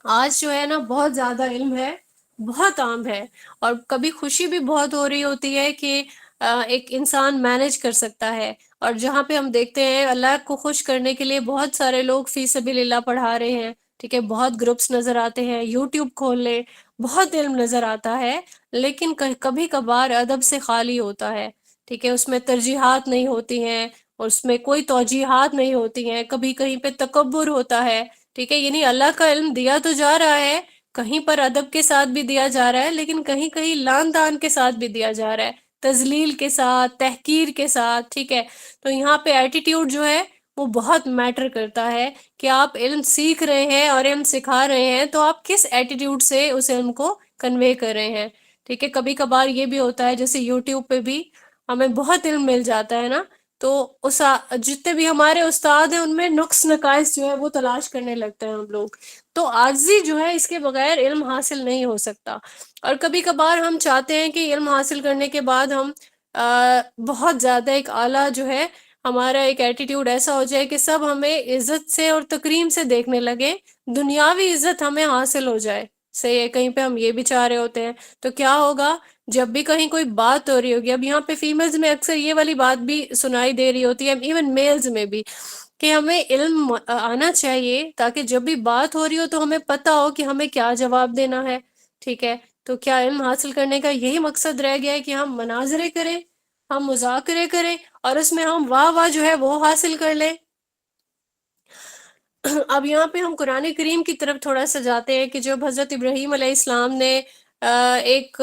آج جو ہے نا بہت زیادہ علم ہے، بہت عام ہے، اور کبھی خوشی بھی بہت ہو رہی ہوتی ہے کہ ایک انسان مینج کر سکتا ہے. اور جہاں پہ ہم دیکھتے ہیں اللہ کو خوش کرنے کے لیے بہت سارے لوگ فی سبیل اللہ پڑھا رہے ہیں. ٹھیک ہے، بہت گروپس نظر آتے ہیں، یوٹیوب کھول لیں، بہت علم نظر آتا ہے، لیکن کبھی کبھار ادب سے خالی ہوتا ہے. ٹھیک ہے، اس میں ترجیحات نہیں ہوتی ہیں، اور اس میں کوئی توجیحات نہیں ہوتی ہیں، کبھی کہیں پہ تکبر ہوتا ہے. ٹھیک ہے، یعنی اللہ کا علم دیا تو جا رہا ہے، کہیں پر ادب کے ساتھ بھی دیا جا رہا ہے، لیکن کہیں کہیں لان تان کے ساتھ بھی دیا جا رہا ہے، تذلیل کے ساتھ، تحقیر کے ساتھ. ٹھیک ہے، تو یہاں پہ ایٹیٹیوڈ جو ہے وہ بہت میٹر کرتا ہے کہ آپ علم سیکھ رہے ہیں اور علم سکھا رہے ہیں تو آپ کس ایٹیٹیوڈ سے اس علم کو کنوے کر رہے ہیں. ٹھیک ہے، کبھی کبھار یہ بھی ہوتا ہے جیسے یوٹیوب پہ بھی ہمیں بہت علم مل جاتا ہے نا، تو اس جتنے بھی ہمارے استاد ہیں ان میں نقص نقائص جو ہے وہ تلاش کرنے لگتے ہیں ہم لوگ. تو عاجزی جو ہے اس کے بغیر علم حاصل نہیں ہو سکتا. اور کبھی کبھار ہم چاہتے ہیں کہ علم حاصل کرنے کے بعد ہم بہت زیادہ ایک اعلیٰ جو ہے ہمارا ایک ایٹیٹیوڈ ایسا ہو جائے کہ سب ہمیں عزت سے اور تکریم سے دیکھنے لگے، دنیاوی عزت ہمیں حاصل ہو جائے. صحیح ہے، کہیں پہ ہم یہ بھی چاہ رہے ہوتے ہیں. تو کیا ہوگا جب بھی کہیں کوئی بات ہو رہی ہوگی، اب یہاں پہ فیمیلز میں اکثر یہ والی بات بھی سنائی دے رہی ہوتی ہے، ایون میلز میں بھی، کہ ہمیں علم آنا چاہیے تاکہ جب بھی بات ہو رہی ہو تو ہمیں پتہ ہو کہ ہمیں کیا جواب دینا ہے. ٹھیک ہے، تو کیا علم حاصل کرنے کا یہی مقصد رہ گیا ہے کہ ہم مناظرے کریں، ہم مذاکرے کریں، اور اس میں ہم واہ واہ جو ہے وہ حاصل کر لیں؟ اب یہاں پہ ہم قرآن کریم کی طرف تھوڑا سا جاتے ہیں کہ جب حضرت ابراہیم علیہ السلام نے ایک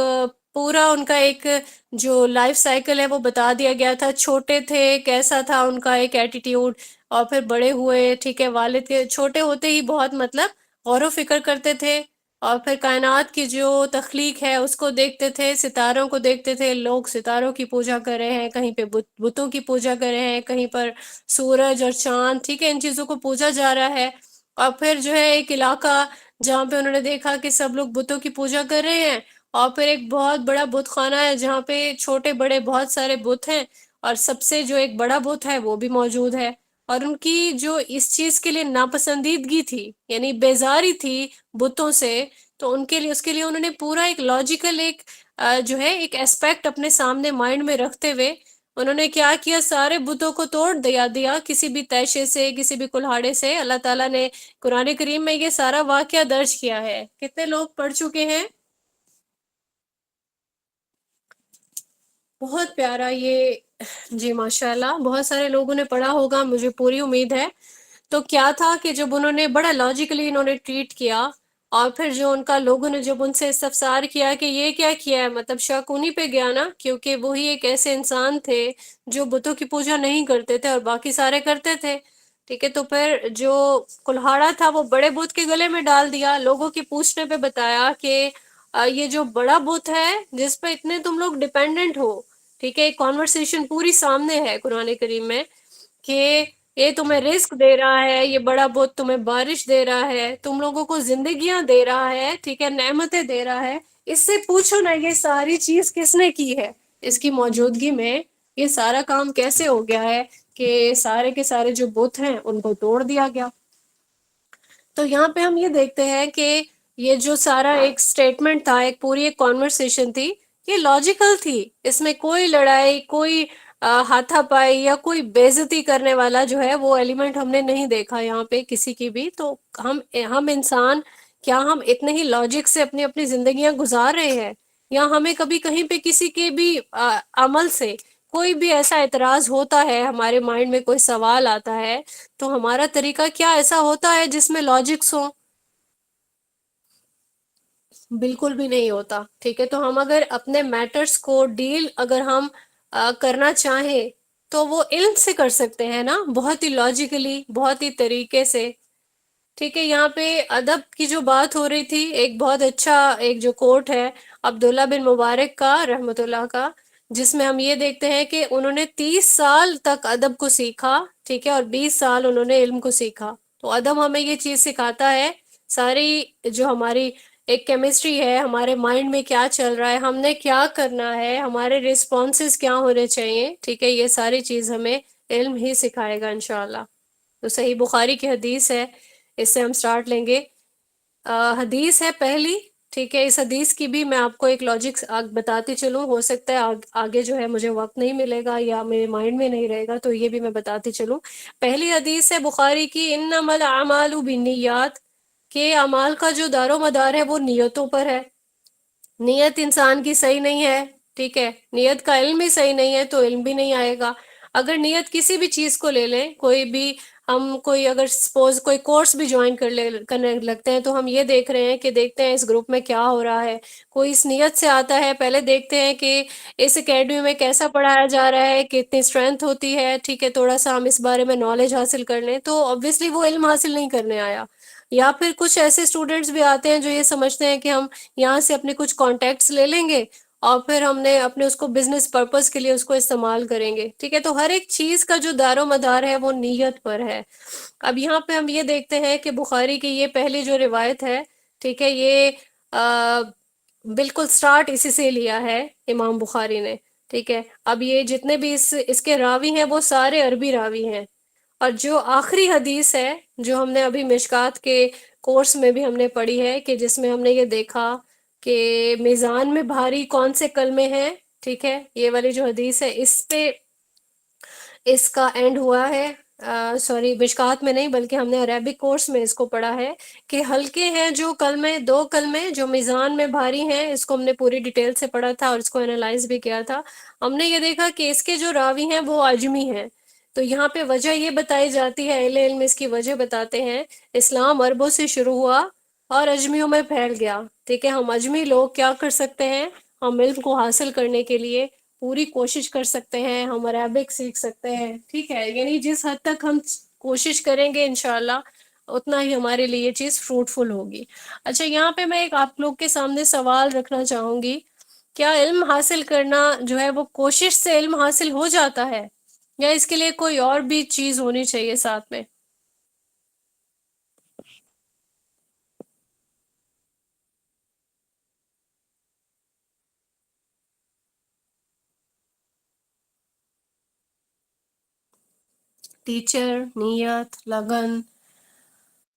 پورا ان کا ایک جو لائف سائیکل ہے وہ بتا دیا گیا تھا. چھوٹے تھے کیسا تھا ان کا ایک ایٹیٹیوڈ، اور پھر بڑے ہوئے، ٹھیک ہے، والد کے چھوٹے ہوتے ہی بہت مطلب غور و فکر کرتے تھے، اور پھر کائنات کی جو تخلیق ہے اس کو دیکھتے تھے، ستاروں کو دیکھتے تھے، لوگ ستاروں کی پوجا کر رہے ہیں، کہیں پہ بتوں کی پوجا کر رہے ہیں، کہیں پر سورج اور چاند، ٹھیک ہے، ان چیزوں کو پوجا جا رہا ہے۔ اور پھر جو ہے ایک علاقہ جہاں پہ انہوں نے دیکھا کہ سب لوگ بتوں کی پوجا کر رہے ہیں، اور پھر ایک بہت بڑا بت خانہ ہے جہاں پہ چھوٹے بڑے بہت سارے بت ہیں، اور سب سے جو ایک بڑا بت ہے وہ بھی موجود ہے۔ اور ان کی جو اس چیز کے لیے ناپسندیدگی تھی، یعنی بیزاری تھی بتوں سے، تو ان کے لیے اس کے لیے انہوں نے پورا ایک لاجیکل ایک جو ہے ایک اسپیکٹ اپنے سامنے مائنڈ میں رکھتے ہوئے انہوں نے کیا کیا، سارے بتوں کو توڑ دیا کسی بھی تیشے سے، کسی بھی کلہاڑے سے۔ اللہ تعالیٰ نے قرآن کریم میں یہ سارا واقعہ درج کیا ہے۔ کتنے لوگ پڑھ چکے ہیں؟ بہت پیارا یہ، جی ماشاءاللہ بہت سارے لوگوں نے پڑھا ہوگا، مجھے پوری امید ہے۔ تو کیا تھا کہ جب انہوں نے بڑا لاجیکلی انہوں نے ٹریٹ کیا، اور پھر جو ان کا لوگوں نے جب ان سے استفسار کیا کہ یہ کیا کیا ہے، مطلب شک انہی پہ گیا نا، کیونکہ وہی ایک ایسے انسان تھے جو بتوں کی پوجا نہیں کرتے تھے اور باقی سارے کرتے تھے، ٹھیک ہے۔ تو پھر جو کلہاڑا تھا وہ بڑے بت کے گلے میں ڈال دیا، لوگوں کے پوچھنے پہ بتایا کہ یہ جو بڑا بت ہے جس پہ اتنے تم لوگ ڈیپینڈنٹ ہو، ٹھیک ہے، ایک کانورسیشن پوری سامنے ہے قرآن کریم میں، کہ یہ تمہیں رزق دے رہا ہے، یہ بڑا بت تمہیں بارش دے رہا ہے، تم لوگوں کو زندگیاں دے رہا ہے، ٹھیک ہے، نعمتیں دے رہا ہے، اس سے پوچھو نا یہ ساری چیز کس نے کی ہے، اس کی موجودگی میں یہ سارا کام کیسے ہو گیا ہے کہ سارے کے سارے جو بت ہیں ان کو توڑ دیا گیا۔ تو یہاں پہ ہم یہ دیکھتے ہیں کہ یہ جو سارا ایک سٹیٹمنٹ تھا، ایک پوری ایک کانورسیشن تھی، یہ لاجیکل تھی، اس میں کوئی لڑائی، کوئی ہاتھا پائی یا کوئی بےعزتی کرنے والا جو ہے وہ ایلیمنٹ ہم نے نہیں دیکھا یہاں پہ کسی کی بھی۔ تو ہم انسان کیا ہم اتنے ہی لاجک سے اپنی اپنی زندگیاں گزار رہے ہیں، یا ہمیں کبھی کہیں پہ کسی کے بھی عمل سے کوئی بھی ایسا اعتراض ہوتا ہے، ہمارے مائنڈ میں کوئی سوال آتا ہے، تو ہمارا طریقہ کیا ایسا ہوتا ہے جس میں لاجکس ہوں؟ بالکل بھی نہیں ہوتا، ٹھیک ہے۔ تو ہم اگر اپنے میٹرز کو ڈیل اگر ہم کرنا چاہیں تو وہ علم سے کر سکتے ہیں نا، بہت ہی لاجیکلی، بہت ہی طریقے سے، ٹھیک ہے۔ یہاں پہ ادب کی جو بات ہو رہی تھی، ایک بہت اچھا ایک جو کوٹ ہے عبداللہ بن مبارک کا رحمت اللہ کا، جس میں ہم یہ دیکھتے ہیں کہ انہوں نے 30 سال تک ادب کو سیکھا، ٹھیک ہے، اور 20 سال انہوں نے علم کو سیکھا۔ تو ادب ہمیں یہ چیز سکھاتا ہے، ساری جو ہماری ایک کیمسٹری ہے، ہمارے مائنڈ میں کیا چل رہا ہے، ہم نے کیا کرنا ہے، ہمارے ریسپانسز کیا ہونے چاہیے، ٹھیک ہے، یہ ساری چیز ہمیں علم ہی سکھائے گا انشاءاللہ۔ تو صحیح بخاری کی حدیث ہے، اس سے ہم سٹارٹ لیں گے۔ حدیث ہے پہلی، ٹھیک ہے، اس حدیث کی بھی میں آپ کو ایک لاجک بتاتی چلوں، ہو سکتا ہے آگے جو ہے مجھے وقت نہیں ملے گا یا میرے مائنڈ میں نہیں رہے گا، تو یہ بھی میں بتاتی چلوں۔ پہلی حدیث ہے بخاری کی، انما الاعمال بالنیات، کہ اعمال کا جو دار و مدار ہے وہ نیتوں پر ہے۔ نیت انسان کی صحیح نہیں ہے، ٹھیک ہے، نیت کا علم ہی صحیح نہیں ہے تو علم بھی نہیں آئے گا۔ اگر نیت کسی بھی چیز کو لے لیں، کوئی بھی ہم کوئی اگر سپوز کوئی کورس بھی جوائن کرنے لگتے ہیں، تو ہم یہ دیکھ رہے ہیں کہ دیکھتے ہیں اس گروپ میں کیا ہو رہا ہے، کوئی اس نیت سے آتا ہے، پہلے دیکھتے ہیں کہ اس اکیڈمی میں کیسا پڑھایا جا رہا ہے، کتنی اسٹرینتھ ہوتی ہے، ٹھیک ہے، تھوڑا سا ہم اس بارے میں نالج حاصل کر لیں، تو obviously وہ علم حاصل نہیں کرنے آیا۔ یا پھر کچھ ایسے اسٹوڈنٹس بھی آتے ہیں جو یہ سمجھتے ہیں کہ ہم یہاں سے اپنے کچھ کانٹیکٹس لے لیں گے اور پھر ہم نے اپنے اس کو بزنس پرپس کے لیے اس کو استعمال کریں گے، ٹھیک ہے۔ تو ہر ایک چیز کا جو دار و مدار ہے وہ نیت پر ہے۔ اب یہاں پہ ہم یہ دیکھتے ہیں کہ بخاری کی یہ پہلی جو روایت ہے، ٹھیک ہے، یہ بالکل سٹارٹ اسی سے لیا ہے امام بخاری نے، ٹھیک ہے۔ اب یہ جتنے بھی اس کے راوی ہیں وہ سارے عربی راوی ہیں، اور جو آخری حدیث ہے جو ہم نے ابھی مشکات کے کورس میں بھی ہم نے پڑھی ہے، کہ جس میں ہم نے یہ دیکھا کہ میزان میں بھاری کون سے کلمے ہیں، ٹھیک ہے، یہ والی جو حدیث ہے اس پہ اس کا اینڈ ہوا ہے، سوری مشکات میں نہیں بلکہ ہم نے عربک کورس میں اس کو پڑھا ہے، کہ ہلکے ہیں جو کلمے، دو کلمے جو میزان میں بھاری ہیں، اس کو ہم نے پوری ڈیٹیل سے پڑھا تھا اور اس کو انالائز بھی کیا تھا۔ ہم نے یہ دیکھا کہ اس کے جو راوی ہیں وہ عجمی ہیں، تو یہاں پہ وجہ یہ بتائی جاتی ہے، اہل علم اس کی وجہ بتاتے ہیں، اسلام عربوں سے شروع ہوا اور اجمیوں میں پھیل گیا، ٹھیک ہے۔ ہم اجمی لوگ کیا کر سکتے ہیں، ہم علم کو حاصل کرنے کے لیے پوری کوشش کر سکتے ہیں، ہم عربک سیکھ سکتے ہیں، ٹھیک ہے، یعنی جس حد تک ہم کوشش کریں گے انشاءاللہ اتنا ہی ہمارے لیے یہ چیز فروٹفل ہوگی۔ اچھا، یہاں پہ میں ایک آپ لوگ کے سامنے سوال رکھنا چاہوں گی، کیا علم حاصل کرنا جو ہے وہ کوشش سے علم حاصل ہو جاتا ہے، یا اس کے لیے کوئی اور بھی چیز ہونی چاہیے ساتھ میں؟ ٹیچر، نیت، لگن،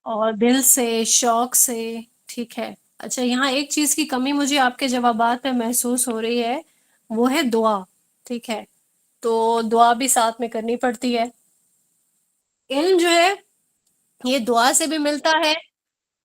اور دل سے، شوق سے، ٹھیک ہے۔ اچھا، یہاں ایک چیز کی کمی مجھے آپ کے جوابات میں محسوس ہو رہی ہے، وہ ہے دعا، ٹھیک ہے؟ تو دعا بھی ساتھ میں کرنی پڑتی ہے۔ علم جو ہے یہ دعا سے بھی ملتا ہے،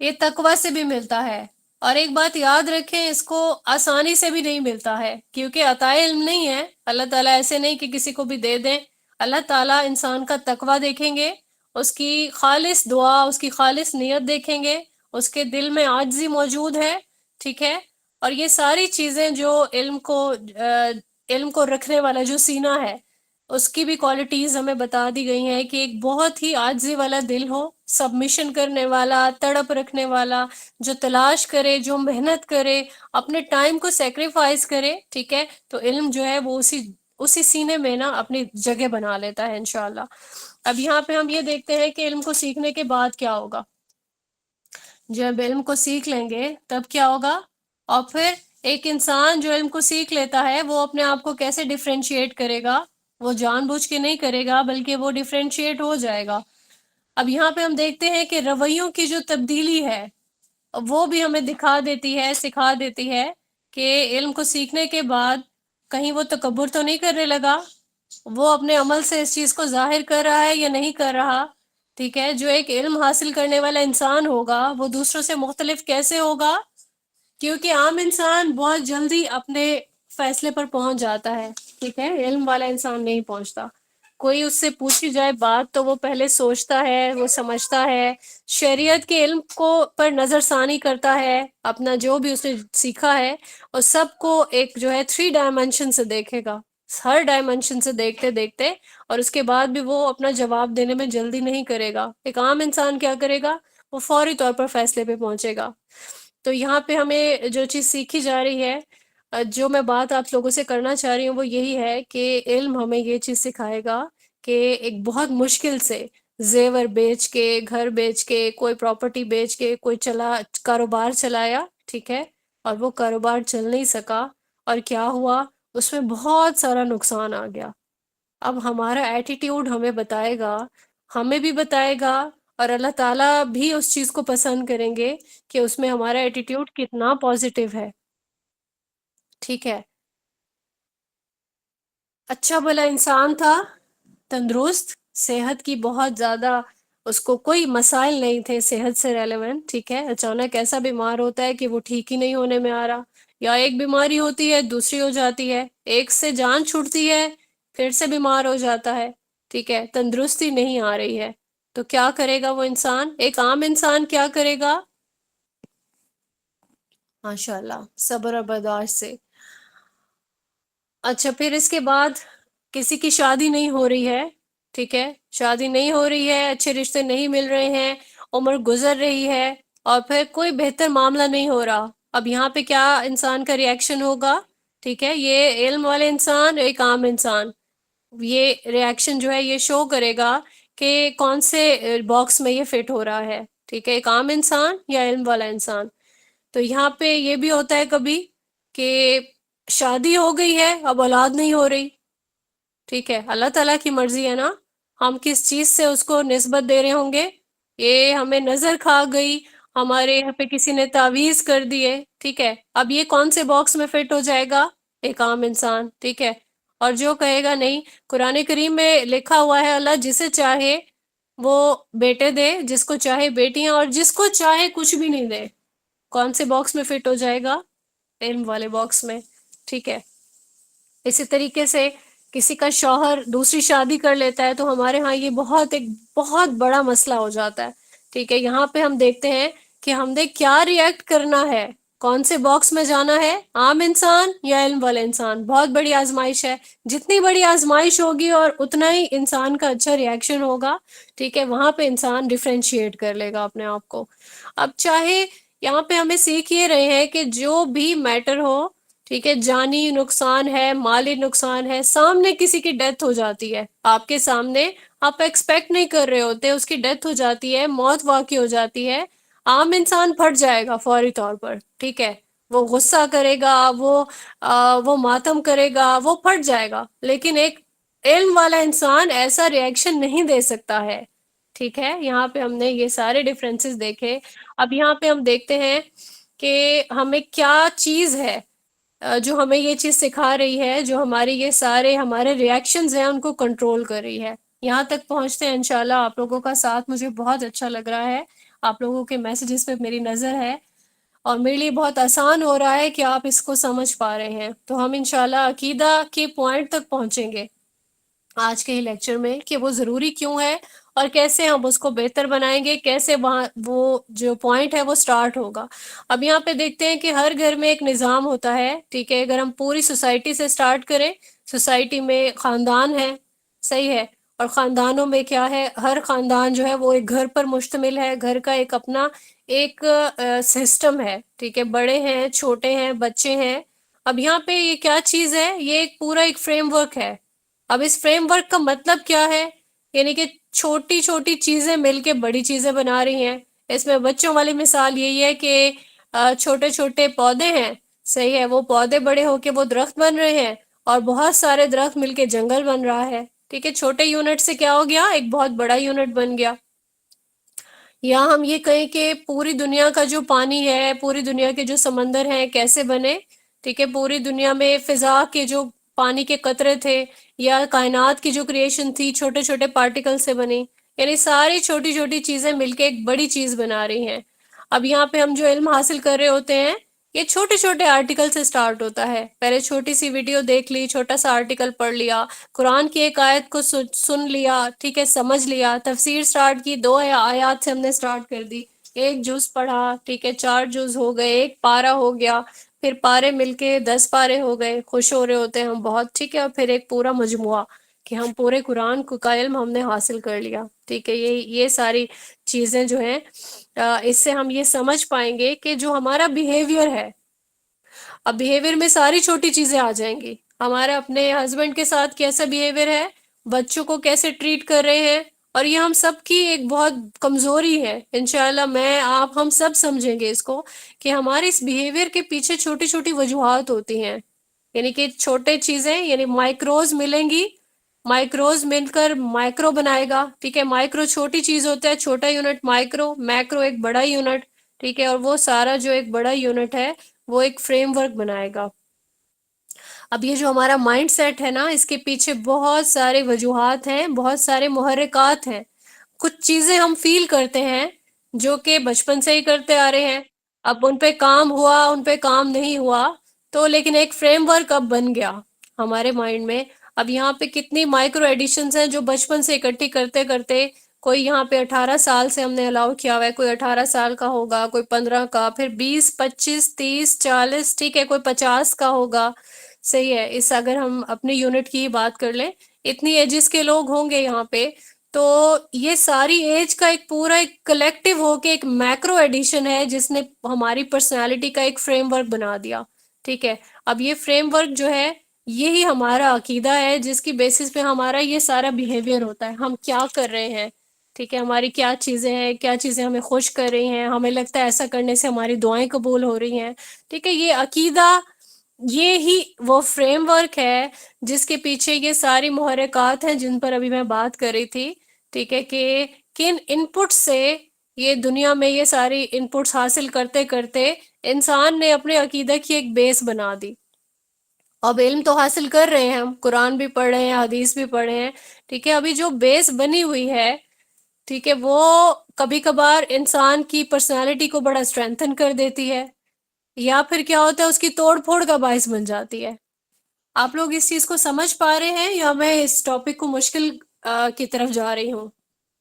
یہ تقوی سے بھی ملتا ہے، اور ایک بات یاد رکھیں، اس کو آسانی سے بھی نہیں ملتا ہے، کیونکہ عطا علم نہیں ہے۔ اللہ تعالیٰ ایسے نہیں کہ کسی کو بھی دے دیں۔ اللہ تعالیٰ انسان کا تقوی دیکھیں گے، اس کی خالص دعا، اس کی خالص نیت دیکھیں گے، اس کے دل میں عاجزی موجود ہے، ٹھیک ہے؟ اور یہ ساری چیزیں جو علم کو رکھنے والا جو سینہ ہے، اس کی بھی کوالٹیز ہمیں بتا دی گئی ہیں کہ ایک بہت ہی عاجزی والا دل ہو، سبمیشن کرنے والا، تڑپ رکھنے والا، جو تلاش کرے، جو محنت کرے، اپنے ٹائم کو سیکریفائز کرے، ٹھیک ہے؟ تو علم جو ہے وہ اسی سینے میں نا اپنی جگہ بنا لیتا ہے انشاءاللہ۔ اب یہاں پہ ہم یہ دیکھتے ہیں کہ علم کو سیکھنے کے بعد کیا ہوگا۔ جب علم کو سیکھ لیں گے تب کیا ہوگا؟ اور پھر ایک انسان جو علم کو سیکھ لیتا ہے وہ اپنے آپ کو کیسے ڈیفرینشیٹ کرے گا؟ وہ جان بوجھ کے نہیں کرے گا، بلکہ وہ ڈیفرینشیٹ ہو جائے گا۔ اب یہاں پہ ہم دیکھتے ہیں کہ رویوں کی جو تبدیلی ہے وہ بھی ہمیں دکھا دیتی ہے، سکھا دیتی ہے کہ علم کو سیکھنے کے بعد کہیں وہ تکبر تو نہیں کرنے لگا، وہ اپنے عمل سے اس چیز کو ظاہر کر رہا ہے یا نہیں کر رہا، ٹھیک ہے؟ جو ایک علم حاصل کرنے والا انسان ہوگا وہ دوسروں سے مختلف کیسے ہوگا؟ کیونکہ عام انسان بہت جلدی اپنے فیصلے پر پہنچ جاتا ہے، ٹھیک ہے؟ علم والا انسان نہیں پہنچتا۔ کوئی اس سے پوچھی جائے بات تو وہ پہلے سوچتا ہے، وہ سمجھتا ہے، شریعت کے علم کو پر نظر ثانی کرتا ہے، اپنا جو بھی اس نے سیکھا ہے اور سب کو ایک جو ہے 3 ڈائمنشن سے دیکھے گا، ہر ڈائمنشن سے دیکھتے دیکھتے، اور اس کے بعد بھی وہ اپنا جواب دینے میں جلدی نہیں کرے گا۔ ایک عام انسان کیا کرے گا؟ وہ فوری طور پر فیصلے پہ پہنچے گا۔ تو یہاں پہ ہمیں جو چیز سیکھی جا رہی ہے، جو میں بات آپ لوگوں سے کرنا چاہ رہی ہوں وہ یہی ہے کہ علم ہمیں یہ چیز سکھائے گا کہ ایک بہت مشکل سے زیور بیچ کے، گھر بیچ کے، کوئی پراپرٹی بیچ کے کوئی کاروبار چلایا، ٹھیک ہے؟ اور وہ کاروبار چل نہیں سکا، اور کیا ہوا؟ اس میں بہت سارا نقصان آ گیا۔ اب ہمارا ایٹیٹیوڈ ہمیں بتائے گا، ہمیں بھی بتائے گا، اور اللہ تعالیٰ بھی اس چیز کو پسند کریں گے کہ اس میں ہمارا ایٹیٹیوڈ کتنا پازیٹیو ہے، ٹھیک ہے؟ اچھا بھلا انسان تھا، تندرست، صحت کی بہت زیادہ، اس کو کوئی مسائل نہیں تھے صحت سے ریلیونٹ، ٹھیک ہے؟ اچانک ایسا بیمار ہوتا ہے کہ وہ ٹھیک ہی نہیں ہونے میں آ رہا، یا ایک بیماری ہوتی ہے دوسری ہو جاتی ہے، ایک سے جان چھوٹتی ہے پھر سے بیمار ہو جاتا ہے، ٹھیک ہے؟ تندرستی نہیں آ رہی ہے، تو کیا کرے گا وہ انسان؟ ایک عام انسان کیا کرے گا؟ ماشاءاللہ، صبر اور برداشت سے۔ اچھا، پھر اس کے بعد کسی کی شادی نہیں ہو رہی ہے، ٹھیک ہے؟ شادی نہیں ہو رہی ہے، اچھے رشتے نہیں مل رہے ہیں، عمر گزر رہی ہے، اور پھر کوئی بہتر معاملہ نہیں ہو رہا۔ اب یہاں پہ کیا انسان کا ری ایکشن ہوگا؟ ٹھیک ہے، یہ علم والے انسان، ایک عام انسان، یہ ری ایکشن جو ہے یہ شو کرے گا کہ کون سے باکس میں یہ فٹ ہو رہا ہے، ٹھیک ہے؟ ایک عام انسان یا علم والا انسان۔ تو یہاں پہ یہ بھی ہوتا ہے کبھی کہ شادی ہو گئی ہے، اب اولاد نہیں ہو رہی، ٹھیک ہے؟ اللہ تعالیٰ کی مرضی ہے نا، ہم کس چیز سے اس کو نسبت دے رہے ہوں گے؟ یہ ہمیں نظر کھا گئی، ہمارے یہاں پہ کسی نے تعویذ کر دیے، ٹھیک ہے؟ اب یہ کون سے باکس میں فٹ ہو جائے گا؟ ایک عام انسان، ٹھیک ہے؟ اور جو کہے گا نہیں، قرآن کریم میں لکھا ہوا ہے اللہ جسے چاہے وہ بیٹے دے، جس کو چاہے بیٹیاں، اور جس کو چاہے کچھ بھی نہیں دے، کون سے باکس میں فٹ ہو جائے گا؟ علم والے باکس میں، ٹھیک ہے؟ اسی طریقے سے کسی کا شوہر دوسری شادی کر لیتا ہے تو ہمارے ہاں یہ ایک بہت بڑا مسئلہ ہو جاتا ہے، ٹھیک ہے؟ یہاں پہ ہم دیکھتے ہیں کہ ہم نے کیا ری ایکٹ کرنا ہے، کون سے باکس میں جانا ہے، عام انسان یا علم والا انسان؟ بہت بڑی آزمائش ہے، جتنی بڑی آزمائش ہوگی اور اتنا ہی انسان کا اچھا ریئیکشن ہوگا، ٹھیک ہے، وہاں پہ انسان ڈیفرینشیٹ کر لے گا اپنے آپ کو۔ اب چاہے یہاں پہ ہمیں سیکھ یہ رہے ہیں کہ جو بھی میٹر ہو، ٹھیک ہے، جانی نقصان ہے، مالی نقصان ہے، سامنے کسی کی ڈیتھ ہو جاتی ہے، آپ کے سامنے، آپ ایکسپیکٹ نہیں کر رہے ہوتے، اس کی ڈیتھ ہو جاتی ہے، موت واقع ہو جاتی ہے، عام انسان پھٹ جائے گا فوری طور پر، ٹھیک ہے، وہ غصہ کرے گا، وہ ماتم کرے گا، وہ پھٹ جائے گا، لیکن ایک علم والا انسان ایسا ریئیکشن نہیں دے سکتا ہے، ٹھیک ہے۔ یہاں پہ ہم نے یہ سارے ڈفرینسز دیکھے۔ اب یہاں پہ ہم دیکھتے ہیں کہ ہمیں کیا چیز ہے جو ہمیں یہ چیز سکھا رہی ہے، جو ہماری یہ سارے ہمارے ریئیکشنز ہیں ان کو کنٹرول کر رہی ہے۔ یہاں تک پہنچتے ہیں انشاءاللہ آپ لوگوں کا ساتھ مجھے بہت اچھا لگ رہا ہے، آپ لوگوں کے میسیجز پہ میری نظر ہے، اور میرے لیے بہت آسان ہو رہا ہے کہ آپ اس کو سمجھ پا رہے ہیں۔ تو ہم انشاءاللہ عقیدہ کے پوائنٹ تک پہنچیں گے آج کے ہی لیکچر میں، کہ وہ ضروری کیوں ہے اور کیسے ہم اس کو بہتر بنائیں گے، کیسے وہاں وہ جو پوائنٹ ہے وہ سٹارٹ ہوگا۔ اب یہاں پہ دیکھتے ہیں کہ ہر گھر میں ایک نظام ہوتا ہے، ٹھیک ہے، اگر ہم پوری سوسائٹی سے سٹارٹ کریں، سوسائٹی میں خاندان ہے، صحیح ہے، اور خاندانوں میں کیا ہے، ہر خاندان جو ہے وہ ایک گھر پر مشتمل ہے، گھر کا ایک اپنا ایک سسٹم ہے، ٹھیک ہے، بڑے ہیں، چھوٹے ہیں، بچے ہیں۔ اب یہاں پہ یہ کیا چیز ہے، یہ ایک پورا ایک فریم ورک ہے۔ اب اس فریم ورک کا مطلب کیا ہے، یعنی کہ چھوٹی چھوٹی چیزیں مل کے بڑی چیزیں بنا رہی ہیں۔ اس میں بچوں والی مثال یہی ہے کہ چھوٹے چھوٹے پودے ہیں، صحیح ہے، وہ پودے بڑے ہو کے وہ درخت بن رہے ہیں، اور بہت سارے درخت مل کے جنگل بن رہا ہے، ٹھیک ہے، چھوٹے یونٹ سے کیا ہو گیا، ایک بہت بڑا یونٹ بن گیا۔ یا ہم یہ کہیں کہ پوری دنیا کا جو پانی ہے، پوری دنیا کے جو سمندر ہیں کیسے بنے، ٹھیک ہے، پوری دنیا میں فضا کے جو پانی کے قطرے تھے، یا کائنات کی جو کریشن تھی چھوٹے چھوٹے پارٹیکل سے بنی، یعنی ساری چھوٹی چھوٹی چیزیں مل کے ایک بڑی چیز بنا رہی ہیں۔ اب یہاں پہ ہم جو علم حاصل کر رہے ہوتے ہیں، یہ چھوٹے چھوٹے آرٹیکل سے سٹارٹ ہوتا ہے، پہلے چھوٹی سی ویڈیو دیکھ لی، چھوٹا سا آرٹیکل پڑھ لیا، قرآن کی ایک آیت کو سن لیا، ٹھیک ہے، سمجھ لیا، تفسیر سٹارٹ کی، 2 آیات سے ہم نے سٹارٹ کر دی، ایک جز پڑھا، ٹھیک ہے، 4 جز ہو گئے، ایک پارہ ہو گیا، پھر پارے مل کے 10 پارے ہو گئے، خوش ہو رہے ہوتے ہیں ہم بہت، ٹھیک ہے، اور پھر ایک پورا مجموعہ کہ ہم پورے قرآن کا علم ہم نے حاصل کر لیا، ٹھیک ہے۔ یہ ساری چیزیں جو ہیں اس سے ہم یہ سمجھ پائیں گے کہ جو ہمارا بیہیویئر ہے، اب بیہیویئر میں ساری چھوٹی چیزیں آ جائیں گی، ہمارا اپنے ہسبینڈ کے ساتھ کیسا بیہیویئر ہے، بچوں کو کیسے ٹریٹ کر رہے ہیں، اور یہ ہم سب کی ایک بہت کمزوری ہے، انشاءاللہ میں آپ ہم سب سمجھیں گے اس کو، کہ ہمارے اس بیہیویئر کے پیچھے چھوٹی چھوٹی وجوہات ہوتی ہیں، یعنی کہ چھوٹے چیزیں، یعنی مائکروز ملیں گی، مائکروز مل کر مائکرو بنائے گا، ٹھیک ہے، مائکرو چھوٹی چیز ہوتا ہے، چھوٹا یونٹ مائکرو، میکرو ایک بڑا یونٹ، ٹھیک ہے، اور وہ سارا جو ایک بڑا یونٹ ہے وہ ایک فریم ورک بنائے گا۔ اب یہ جو ہمارا مائنڈ سیٹ ہے نا، اس کے پیچھے بہت سارے وجوہات ہیں، بہت سارے محرکات ہیں، کچھ چیزیں ہم فیل کرتے ہیں جو کہ بچپن سے ہی کرتے آ رہے ہیں، اب ان پہ کام ہوا، ان پہ کام نہیں ہوا، تو لیکن ایک فریم ورک اب بن گیا ہمارے مائنڈ میں۔ اب یہاں پہ کتنی مائکرو ایڈیشنز ہیں جو بچپن سے اکٹھی کرتے کرتے، کوئی یہاں پہ 18 سال سے ہم نے الاؤ کیا ہوا ہے، کوئی 18 سال کا ہوگا، کوئی 15 کا، پھر 20 25 30 40، ٹھیک ہے، کوئی 50 کا ہوگا، صحیح ہے، اس اگر ہم اپنے یونٹ کی ہی بات کر لیں، اتنی ایجز کے لوگ ہوں گے یہاں پہ، تو یہ ساری ایج کا ایک پورا ایک کلیکٹیو ہو کے ایک میکرو ایڈیشن ہے جس نے ہماری پرسنالٹی کا ایک فریم ورک بنا دیا، ٹھیک ہے۔ اب یہ فریم ورک جو ہے یہی ہمارا عقیدہ ہے، جس کی بیسس پہ ہمارا یہ سارا بیہیویئر ہوتا ہے، ہم کیا کر رہے ہیں، ٹھیک ہے، ہماری کیا چیزیں ہیں، کیا چیزیں ہمیں خوش کر رہی ہیں، ہمیں لگتا ہے ایسا کرنے سے ہماری دعائیں قبول ہو رہی ہیں، ٹھیک ہے، یہ عقیدہ، یہ ہی وہ فریم ورک ہے جس کے پیچھے یہ ساری محرکات ہیں جن پر ابھی میں بات کر رہی تھی، ٹھیک ہے، کہ کن ان پٹ سے یہ دنیا میں یہ ساری ان پٹس حاصل کرتے کرتے انسان نے اپنے عقیدہ کی ایک بیس بنا دی۔ اب علم تو حاصل کر رہے ہیں، ہم قرآن بھی پڑھ رہے ہیں، حدیث بھی پڑھ رہے ہیں، ٹھیک ہے، ابھی جو بیس بنی ہوئی ہے، ٹھیک ہے، وہ کبھی کبھار انسان کی پرسنالٹی کو بڑا اسٹرینتھن کر دیتی ہے، یا پھر کیا ہوتا ہے اس کی توڑ پھوڑ کا باعث بن جاتی ہے۔ آپ لوگ اس چیز کو سمجھ پا رہے ہیں یا میں اس ٹاپک کو مشکل کی طرف جا رہی ہوں؟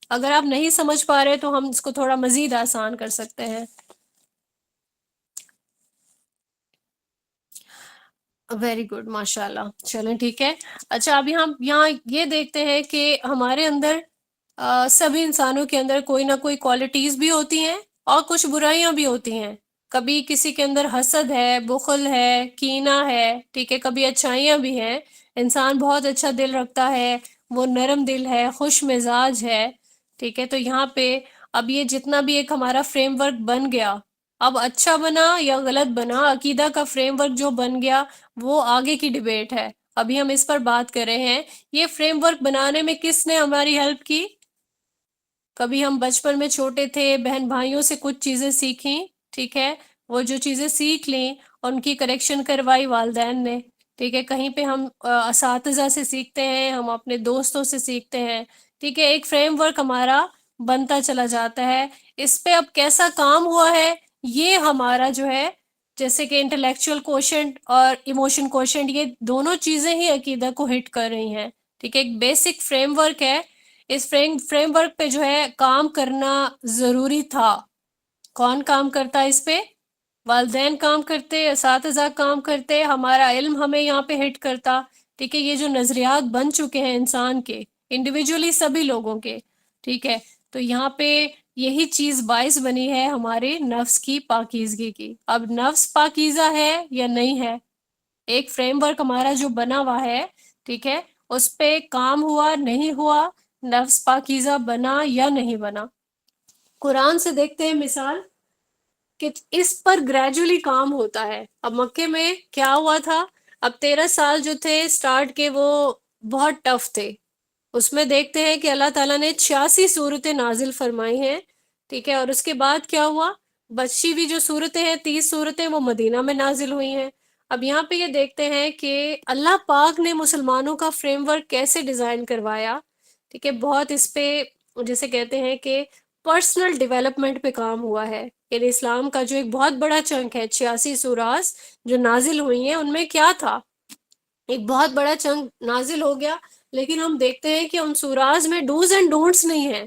اگر آپ نہیں سمجھ پا رہے تو ہم اس کو تھوڑا مزید آسان کر سکتے ہیں۔ ویری گڈ، ماشاء اللہ، چلیں ٹھیک ہے۔ اچھا، ابھی ہم یہاں یہ دیکھتے ہیں کہ ہمارے اندر سبھی انسانوں کے اندر کوئی نہ کوئی کوالٹیز بھی ہوتی ہیں اور کچھ برائیاں بھی ہوتی ہیں۔ کبھی کسی کے اندر حسد ہے، بخل ہے، کینہ ہے، ٹھیک ہے، کبھی اچھائیاں بھی ہیں۔ انسان بہت اچھا دل رکھتا ہے، وہ نرم دل ہے، خوش مزاج ہے، ٹھیک ہے۔ تو یہاں پہ اب یہ جتنا بھی ایک ہمارا فریم ورک بن گیا، اب اچھا بنا یا غلط بنا، عقیدہ کا فریم ورک جو بن گیا وہ آگے کی ڈیبیٹ ہے۔ ابھی ہم اس پر بات کر رہے ہیں، یہ فریم ورک بنانے میں کس نے ہماری ہیلپ کی؟ کبھی ہم بچپن میں چھوٹے تھے، بہن بھائیوں سے کچھ چیزیں سیکھیں، ٹھیک ہے، وہ جو چیزیں سیکھ لیں ان کی کریکشن کروائی والدین نے، ٹھیک ہے۔ کہیں پہ ہم اساتذہ سے سیکھتے ہیں، ہم اپنے دوستوں سے سیکھتے ہیں، ٹھیک ہے۔ ایک فریم ورک ہمارا بنتا چلا جاتا ہے۔ اس پہ اب کیسا کام ہوا ہے، یہ ہمارا جو ہے، جیسے کہ انٹلیکچوئل کوشنٹ اور ایموشن کوشنٹ، یہ دونوں چیزیں ہی عقیدہ کو ہٹ کر رہی ہیں، ٹھیک ہے۔ ایک بیسک فریم ورک ہے، اس فریم ورک پہ جو ہے کام کرنا ضروری تھا۔ کون کام کرتا ہے اس پہ؟ والدین کام کرتے، اساتذہ کام کرتے، ہمارا علم ہمیں یہاں پہ ہٹ کرتا، ٹھیک ہے۔ یہ جو نظریات بن چکے ہیں انسان کے، انڈیویجولی سبھی لوگوں کے، ٹھیک ہے، تو یہاں پہ یہی چیز باعث بنی ہے ہمارے نفس کی پاکیزگی کی۔ اب نفس پاکیزہ ہے یا نہیں ہے؟ ایک فریم ورک ہمارا جو بنا ہوا ہے، ٹھیک ہے، اس پہ کام ہوا نہیں ہوا، نفس پاکیزہ بنا یا نہیں بنا۔ قرآن سے دیکھتے ہیں مثال کہ اس پر گریجولی کام ہوتا ہے۔ اب مکے میں کیا ہوا تھا؟ اب 13 سال جو تھے سٹارٹ کے، وہ بہت ٹف تھے۔ اس میں دیکھتے ہیں کہ اللہ تعالیٰ نے 86 صورتیں نازل فرمائی ہیں، ٹھیک ہے، اور اس کے بعد کیا ہوا؟ بچی بھی جو صورتیں ہیں، 30 صورتیں، وہ مدینہ میں نازل ہوئی ہیں۔ اب یہاں پہ یہ دیکھتے ہیں کہ اللہ پاک نے مسلمانوں کا فریم ورک کیسے ڈیزائن کروایا، ٹھیک ہے۔ بہت اس پہ جیسے کہتے ہیں کہ پرسنل ڈیولپمنٹ پہ کام ہوا ہے، یعنی اسلام کا جو ایک بہت بڑا چنک ہے، 86 سوراز جو نازل ہوئی ہیں، ان میں کیا تھا؟ ایک بہت بڑا چنک نازل ہو گیا، لیکن ہم دیکھتے ہیں کہ ان سوراز میں ڈوز اینڈ ڈونٹس نہیں ہیں،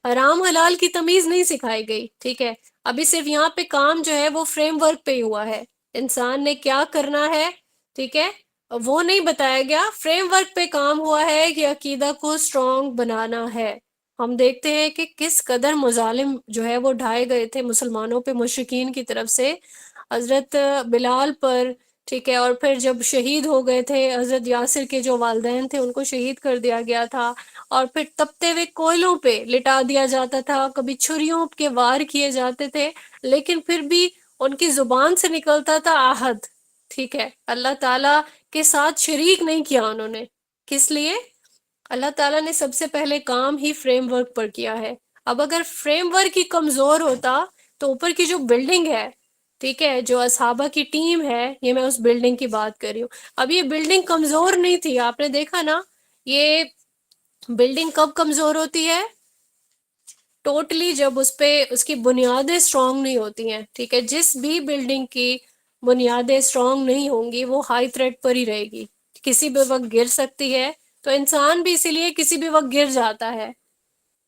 حرام حلال کی تمیز نہیں سکھائی گئی، ٹھیک ہے۔ ابھی صرف یہاں پہ کام جو ہے وہ فریم ورک پہ ہی ہوا ہے، انسان نے کیا کرنا ہے، ٹھیک ہے، وہ نہیں بتایا گیا۔ فریم ورک پہ کام ہوا ہے کہ عقیدہ کو سٹرونگ بنانا ہے۔ ہم دیکھتے ہیں کہ کس قدر مظالم جو ہے وہ ڈھائے گئے تھے مسلمانوں پہ مشرکین کی طرف سے، حضرت بلال پر، ٹھیک ہے، اور پھر جب شہید ہو گئے تھے حضرت یاسر کے جو والدین تھے، ان کو شہید کر دیا گیا تھا، اور پھر تپتے ہوئے کوئلوں پہ لٹا دیا جاتا تھا، کبھی چھریوں کے وار کیے جاتے تھے، لیکن پھر بھی ان کی زبان سے نکلتا تھا آہد، ٹھیک ہے۔ اللہ تعالیٰ کے ساتھ شریک نہیں کیا انہوں نے، کس لیے؟ اللہ تعالیٰ نے سب سے پہلے کام ہی فریم ورک پر کیا ہے۔ اب اگر فریم ورک ہی کمزور ہوتا تو اوپر کی جو بلڈنگ ہے، ٹھیک ہے، جو اصحابہ کی ٹیم ہے، یہ میں اس بلڈنگ کی بات کر رہی ہوں، اب یہ بلڈنگ کمزور نہیں تھی، آپ نے دیکھا نا، یہ بلڈنگ کب کمزور ہوتی ہے؟ ٹوٹلی جب اس پہ اس کی بنیادیں اسٹرانگ نہیں ہوتی ہیں، ٹھیک ہے۔ جس بھی بلڈنگ کی بنیادیں اسٹرانگ نہیں ہوں گی، وہ ہائی تھریٹ پر ہی رہے گی، کسی بھی وقت گر سکتی ہے۔ تو انسان بھی اسی لیے کسی بھی وقت گر جاتا ہے۔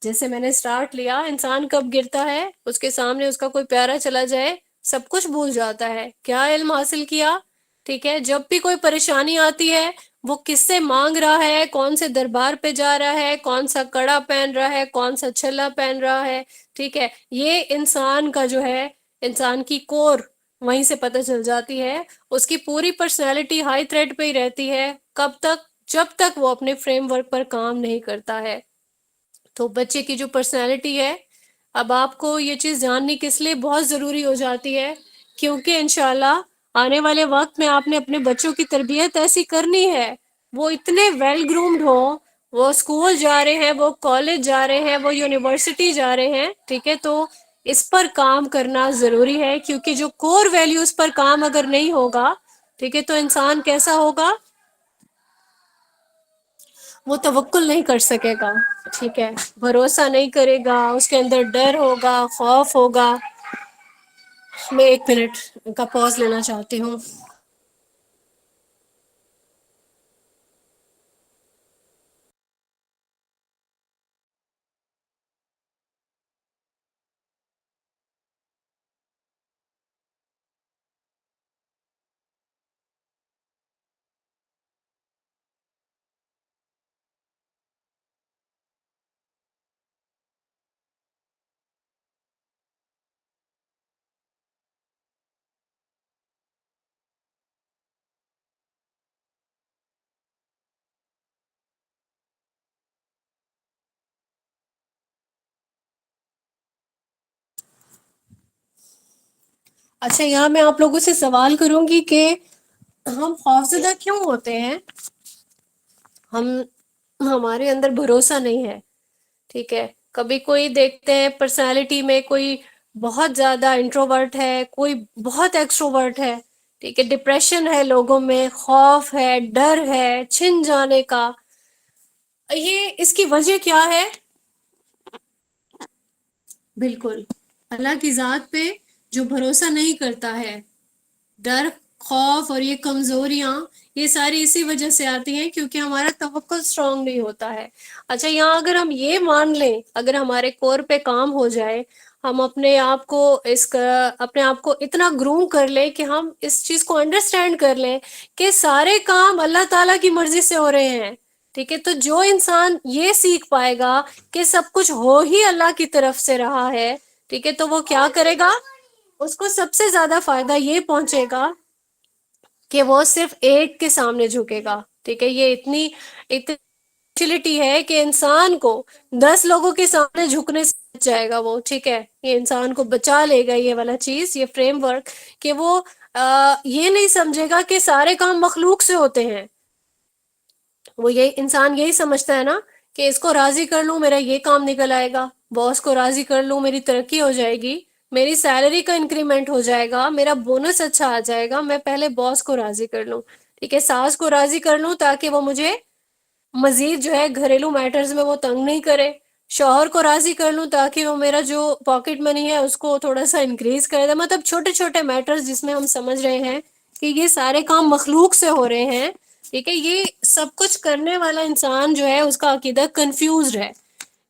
جیسے میں نے سٹارٹ لیا، انسان کب گرتا ہے؟ اس کے سامنے اس کا کوئی پیارا چلا جائے، سب کچھ بھول جاتا ہے، کیا علم حاصل کیا، ٹھیک ہے۔ جب بھی کوئی پریشانی آتی ہے، وہ کس سے مانگ رہا ہے، کون سے دربار پہ جا رہا ہے، کون سا کڑا پہن رہا ہے، کون سا چھلا پہن رہا ہے، ٹھیک ہے۔ یہ انسان کا جو ہے، انسان کی کور وہیں سے پتہ چل جاتی ہے۔ اس کی پوری پرسنالٹی ہائی تھریٹ پہ ہی رہتی ہے، کب تک؟ جب تک وہ اپنے فریم ورک پر کام نہیں کرتا ہے۔ تو بچے کی جو پرسنالٹی ہے، اب آپ کو یہ چیز جاننی کس لیے بہت ضروری ہو جاتی ہے، کیونکہ انشاءاللہ آنے والے وقت میں آپ نے اپنے بچوں کی تربیت ایسی کرنی ہے، وہ اتنے ویل گرومڈ ہوں، وہ اسکول جا رہے ہیں، وہ کالج جا رہے ہیں، وہ یونیورسٹی جا رہے ہیں، ٹھیک ہے۔ تو اس پر کام کرنا ضروری ہے، کیونکہ جو کور ویلیوز پر کام اگر نہیں ہوگا، ٹھیک ہے، تو انسان کیسا ہوگا؟ وہ توکل نہیں کر سکے گا، ٹھیک ہے، بھروسہ نہیں کرے گا، اس کے اندر ڈر ہوگا، خوف ہوگا۔ میں 1 منٹ کا پاز لینا چاہتی ہوں۔ اچھا، یہاں میں آپ لوگوں سے سوال کروں گی کہ ہم خوفزدہ کیوں ہوتے ہیں؟ ہم ہمارے اندر بھروسہ نہیں ہے، ٹھیک ہے؟ کبھی کوئی دیکھتے ہیں پرسنالٹی میں کوئی بہت زیادہ انٹروورٹ ہے، کوئی بہت ایکسٹروورٹ ہے، ٹھیک ہے؟ ڈپریشن ہے لوگوں میں، خوف ہے، ڈر ہے چھن جانے کا. یہ اس کی وجہ کیا ہے؟ بالکل، اللہ کی ذات پہ جو بھروسہ نہیں کرتا ہے، ڈر، خوف اور یہ کمزوریاں، یہ ساری اسی وجہ سے آتی ہیں کیونکہ ہمارا توکل اسٹرانگ نہیں ہوتا ہے. اچھا، یہاں اگر ہم یہ مان لیں، اگر ہمارے کور پہ کام ہو جائے، ہم اپنے آپ کو اپنے آپ کو اتنا گروم کر لیں کہ ہم اس چیز کو انڈرسٹینڈ کر لیں کہ سارے کام اللہ تعالیٰ کی مرضی سے ہو رہے ہیں، ٹھیک ہے؟ تو جو انسان یہ سیکھ پائے گا کہ سب کچھ ہو ہی اللہ کی طرف سے رہا ہے، ٹھیک ہے، تو وہ کیا کرے گا؟ اس کو سب سے زیادہ فائدہ یہ پہنچے گا کہ وہ صرف ایک کے سامنے جھکے گا، ٹھیک ہے؟ یہ اتنی فیسلٹی ہے کہ انسان کو 10 لوگوں کے سامنے جھکنے سے بچ جائے گا وہ، ٹھیک ہے؟ یہ انسان کو بچا لے گا، یہ والا چیز، یہ فریم ورک، کہ وہ یہ نہیں سمجھے گا کہ سارے کام مخلوق سے ہوتے ہیں. وہ یہ انسان یہی سمجھتا ہے نا کہ اس کو راضی کر لوں میرا یہ کام نکل آئے گا، باس کو راضی کر لوں میری ترقی ہو جائے گی، میری سیلری کا انکریمنٹ ہو جائے گا، میرا بونس اچھا آ جائے گا، میں پہلے باس کو راضی کر لوں، ٹھیک ہے؟ ساس کو راضی کر لوں تاکہ وہ مجھے مزید جو ہے گھریلو میٹرز میں وہ تنگ نہیں کرے، شوہر کو راضی کر لوں تاکہ وہ میرا جو پاکٹ منی ہے اس کو تھوڑا سا انکریز کر دے. مطلب چھوٹے چھوٹے میٹرز جس میں ہم سمجھ رہے ہیں کہ یہ سارے کام مخلوق سے ہو رہے ہیں، ٹھیک ہے؟ یہ سب کچھ کرنے والا انسان جو ہے اس کا عقیدہ کنفیوزڈ ہے.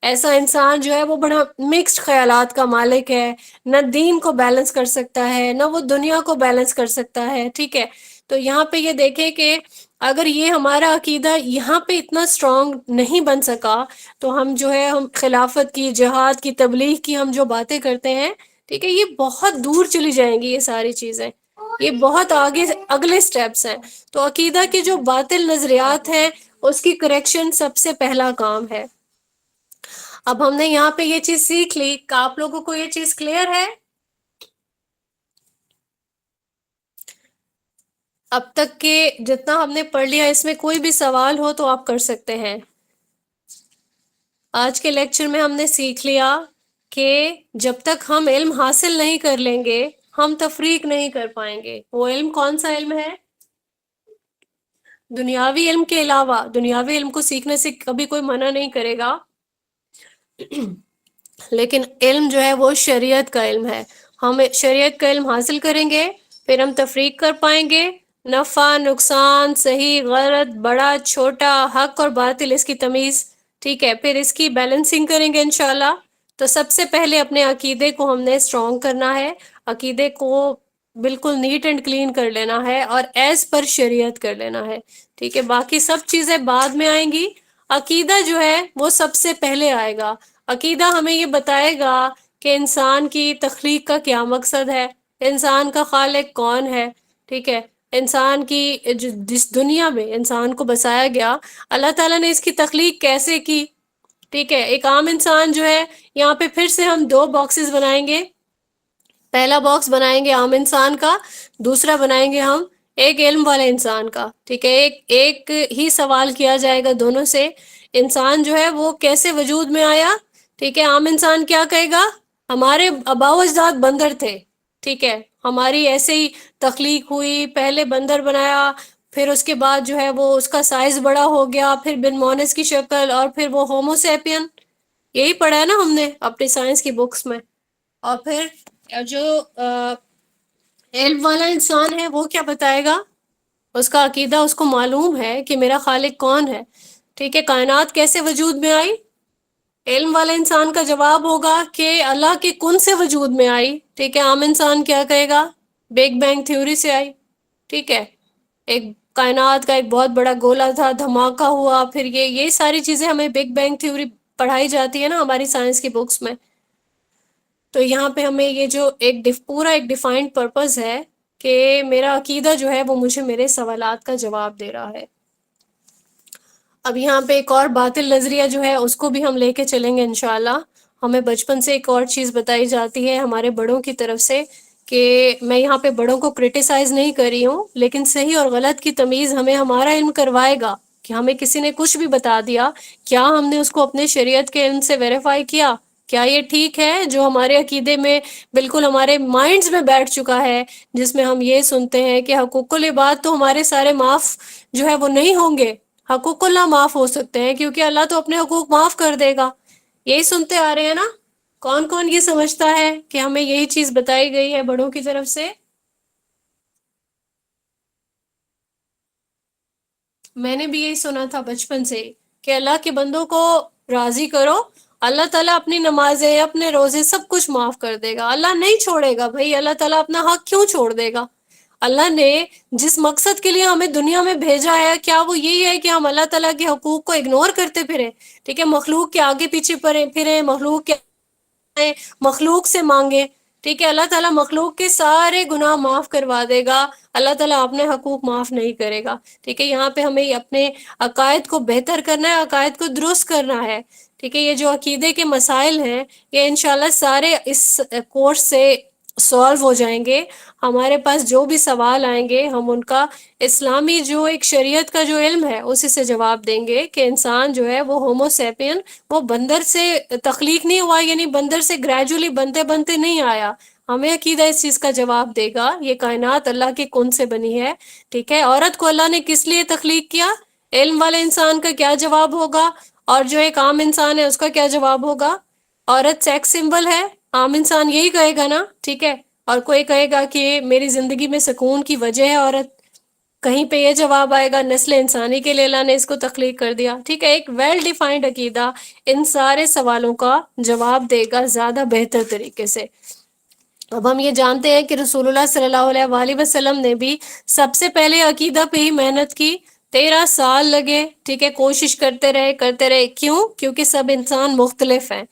ایسا انسان جو ہے وہ بڑا مکسڈ خیالات کا مالک ہے، نہ دین کو بیلنس کر سکتا ہے، نہ وہ دنیا کو بیلنس کر سکتا ہے، ٹھیک ہے؟ تو یہاں پہ یہ دیکھیں کہ اگر یہ ہمارا عقیدہ یہاں پہ اتنا اسٹرانگ نہیں بن سکا تو ہم جو ہے ہم خلافت کی، جہاد کی، تبلیغ کی ہم جو باتیں کرتے ہیں، ٹھیک ہے، یہ بہت دور چلی جائیں گی، یہ ساری چیزیں یہ بہت آگے اگلے سٹیپس ہیں. تو عقیدہ کی جو باطل نظریات ہیں اس کی کریکشن سب سے پہلا کام ہے. اب ہم نے یہاں پہ یہ چیز سیکھ لی کہ آپ لوگوں کو یہ چیز کلیئر ہے؟ اب تک کے جتنا ہم نے پڑھ لیا اس میں کوئی بھی سوال ہو تو آپ کر سکتے ہیں. آج کے لیکچر میں ہم نے سیکھ لیا کہ جب تک ہم علم حاصل نہیں کر لیں گے ہم تفریق نہیں کر پائیں گے. وہ علم کون سا علم ہے؟ دنیاوی علم کے علاوہ. دنیاوی علم کو سیکھنے سے کبھی کوئی منع نہیں کرے گا، لیکن علم جو ہے وہ شریعت کا علم ہے. ہم شریعت کا علم حاصل کریں گے پھر ہم تفریق کر پائیں گے، نفع نقصان، صحیح غلط، بڑا چھوٹا، حق اور باطل، اس کی تمیز، ٹھیک ہے؟ پھر اس کی بیلنسنگ کریں گے انشاءاللہ. تو سب سے پہلے اپنے عقیدے کو ہم نے اسٹرانگ کرنا ہے، عقیدے کو بالکل نیٹ اینڈ کلین کر لینا ہے اور ایز پر شریعت کر لینا ہے، ٹھیک ہے؟ باقی سب چیزیں بعد میں آئیں گی، عقیدہ جو ہے وہ سب سے پہلے آئے گا. عقیدہ ہمیں یہ بتائے گا کہ انسان کی تخلیق کا کیا مقصد ہے، انسان کا خالق کون ہے، ٹھیک ہے؟ انسان کی جس دنیا میں انسان کو بسایا گیا اللہ تعالیٰ نے اس کی تخلیق کیسے کی، ٹھیک ہے؟ ایک عام انسان جو ہے، یہاں پہ پھر سے ہم 2 باکسز بنائیں گے. پہلا باکس بنائیں گے عام انسان کا، دوسرا بنائیں گے ہم ایک علم والے انسان کا، ٹھیک ہے؟ ایک ہی سوال کیا جائے گا دونوں سے، انسان جو ہے وہ کیسے وجود میں آیا، ٹھیک ہے؟ عام انسان کیا کہے گا؟ ہمارے آباء و اجداد بندر تھے، ٹھیک ہے؟ ہماری ایسے ہی تخلیق ہوئی، پہلے بندر بنایا، پھر اس کے بعد جو ہے وہ اس کا سائز بڑا ہو گیا، پھر بن مونس کی شکل، اور پھر وہ ہومو سیپین. یہی پڑھا ہے نا ہم نے اپنی سائنس کی بکس میں. اور پھر جو علم والا انسان ہے وہ کیا بتائے گا؟ اس کا عقیدہ، اس کو معلوم ہے کہ میرا خالق کون ہے، ٹھیک ہے؟ کائنات کیسے وجود میں آئی؟ علم والے انسان کا جواب ہوگا کہ اللہ کے کن سے وجود میں آئی، ٹھیک ہے؟ عام انسان کیا کہے گا؟ بگ بینگ تھیوری سے آئی، ٹھیک ہے؟ ایک کائنات کا ایک بہت بڑا گولا تھا، دھماکہ ہوا، پھر یہ ساری چیزیں ہمیں بگ بینگ تھیوری پڑھائی جاتی ہے نا ہماری سائنس کی بکس میں. تو یہاں پہ ہمیں یہ جو پورا ایک ڈیفائنڈ پرپز ہے کہ میرا عقیدہ جو ہے وہ مجھے میرے سوالات کا جواب دے رہا ہے. اب یہاں پہ ایک اور باطل نظریہ جو ہے اس کو بھی ہم لے کے چلیں گے انشاءاللہ. ہمیں بچپن سے ایک اور چیز بتائی جاتی ہے ہمارے بڑوں کی طرف سے کہ میں یہاں پہ بڑوں کو کرٹیسائز نہیں کر رہی ہوں، لیکن صحیح اور غلط کی تمیز ہمیں ہمارا علم کروائے گا، کہ ہمیں کسی نے کچھ بھی بتا دیا، کیا ہم نے اس کو اپنے شریعت کے علم سے ویریفائی کیا، کیا یہ ٹھیک ہے جو ہمارے عقیدے میں بالکل ہمارے مائنڈز میں بیٹھ چکا ہے، جس میں ہم یہ سنتے ہیں کہ حقوق العباد تو ہمارے سارے معاف جو ہے وہ نہیں ہوں گے، حقوق اللہ معاف ہو سکتے ہیں کیونکہ اللہ تو اپنے حقوق معاف کر دے گا. یہی سنتے آ رہے ہیں نا؟ کون کون یہ سمجھتا ہے کہ ہمیں یہی چیز بتائی گئی ہے بڑوں کی طرف سے؟ میں نے بھی یہی سنا تھا بچپن سے کہ اللہ کے بندوں کو راضی کرو، اللہ تعالیٰ اپنی نمازیں، اپنے روزے، سب کچھ معاف کر دے گا، اللہ نہیں چھوڑے گا. بھائی اللہ تعالیٰ اپنا حق کیوں چھوڑ دے گا؟ اللہ نے جس مقصد کے لیے ہمیں دنیا میں بھیجا ہے، کیا وہ یہی ہے کہ ہم اللہ تعالیٰ کے حقوق کو اگنور کرتے پھریں؟ ٹھیک ہے، مخلوق کے آگے پیچھے پھریں، مخلوق کے مخلوق سے مانگے. ٹھیک ہے، اللہ تعالیٰ مخلوق کے سارے گناہ معاف کروا دے گا، اللہ تعالیٰ اپنے حقوق معاف نہیں کرے گا. ٹھیک ہے، یہاں پہ ہمیں اپنے عقائد کو بہتر کرنا ہے، عقائد کو درست کرنا ہے. ٹھیک ہے، یہ جو عقیدے کے مسائل ہیں یہ انشاءاللہ سارے اس کورس سے سولو ہو جائیں گے. ہمارے پاس جو بھی سوال آئیں گے ہم ان کا اسلامی جو ایک شریعت کا جو علم ہے اسی سے جواب دیں گے، کہ انسان جو ہے وہ ہومو سیپین، وہ بندر سے تخلیق نہیں ہوا، یعنی بندر سے گریجولی بنتے بنتے نہیں آیا. ہمیں عقیدہ اس چیز کا جواب دے گا، یہ کائنات اللہ کے کون سے بنی ہے. ٹھیک ہے، عورت کو اللہ نے کس لیے تخلیق کیا؟ علم والے انسان کا کیا جواب ہوگا؟ اور جو ایک عام انسان ہے اس کا کیا جواب ہوگا؟ عورت سیکس سمبل ہے، عام انسان یہی کہے گا نا. ٹھیک ہے، اور کوئی کہے گا کہ میری زندگی میں سکون کی وجہ ہے عورت، کہیں پہ یہ جواب آئے گا نسل انسانی کے لیے اللہ نے اس کو تخلیق کر دیا. ٹھیک ہے، ایک ویل ڈیفائنڈ عقیدہ ان سارے سوالوں کا جواب دے گا زیادہ بہتر طریقے سے. اب ہم یہ جانتے ہیں کہ رسول اللہ صلی اللہ علیہ وآلہ وسلم نے بھی سب سے پہلے عقیدہ پہ ہی محنت کی، 13 سال لگے. ٹھیک ہے، کوشش کرتے رہے. کیوں؟ کیونکہ سب انسان مختلف ہیں.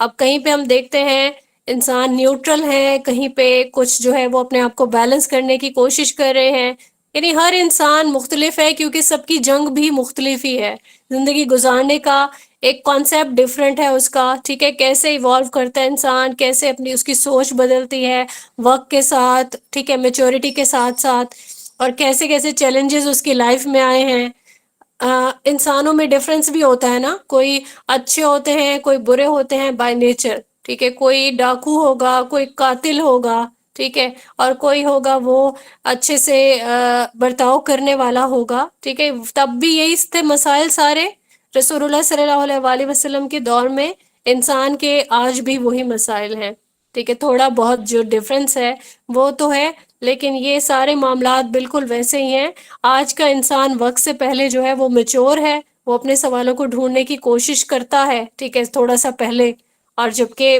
اب کہیں پہ ہم دیکھتے ہیں انسان نیوٹرل ہے، کہیں پہ کچھ جو ہے وہ اپنے آپ کو بیلنس کرنے کی کوشش کر رہے ہیں. یعنی ہر انسان مختلف ہے کیونکہ سب کی جنگ بھی مختلف ہی ہے. زندگی گزارنے کا ایک کانسیپٹ ڈفرینٹ ہے اس کا. ٹھیک ہے، کیسے ایوالو کرتا ہے انسان، کیسے اپنی اس کی سوچ بدلتی ہے وقت کے ساتھ. ٹھیک ہے، میچورٹی کے ساتھ ساتھ، اور کیسے کیسے چیلنجز اس کی لائف میں آئے ہیں. انسانوں میں ڈفرینس بھی ہوتا ہے نا، کوئی اچھے ہوتے ہیں، کوئی برے ہوتے ہیں بائی نیچر. ٹھیک ہے، کوئی ڈاکو ہوگا، کوئی قاتل ہوگا. ٹھیک ہے، اور کوئی ہوگا وہ اچھے سے برتاؤ کرنے والا ہوگا. ٹھیک ہے، تب بھی یہی تھے مسائل سارے رسول اللہ صلی اللہ علیہ وآلہ وسلم کے دور میں، انسان کے آج بھی وہی مسائل ہیں. ٹھیک ہے، تھوڑا بہت جو ڈفرینس ہے وہ تو ہے، لیکن یہ سارے معاملات بالکل ویسے ہی ہیں. آج کا انسان وقت سے پہلے جو ہے وہ میچور ہے، وہ اپنے سوالوں کو ڈھونڈنے کی کوشش کرتا ہے. ٹھیک ہے، تھوڑا سا پہلے. اور جبکہ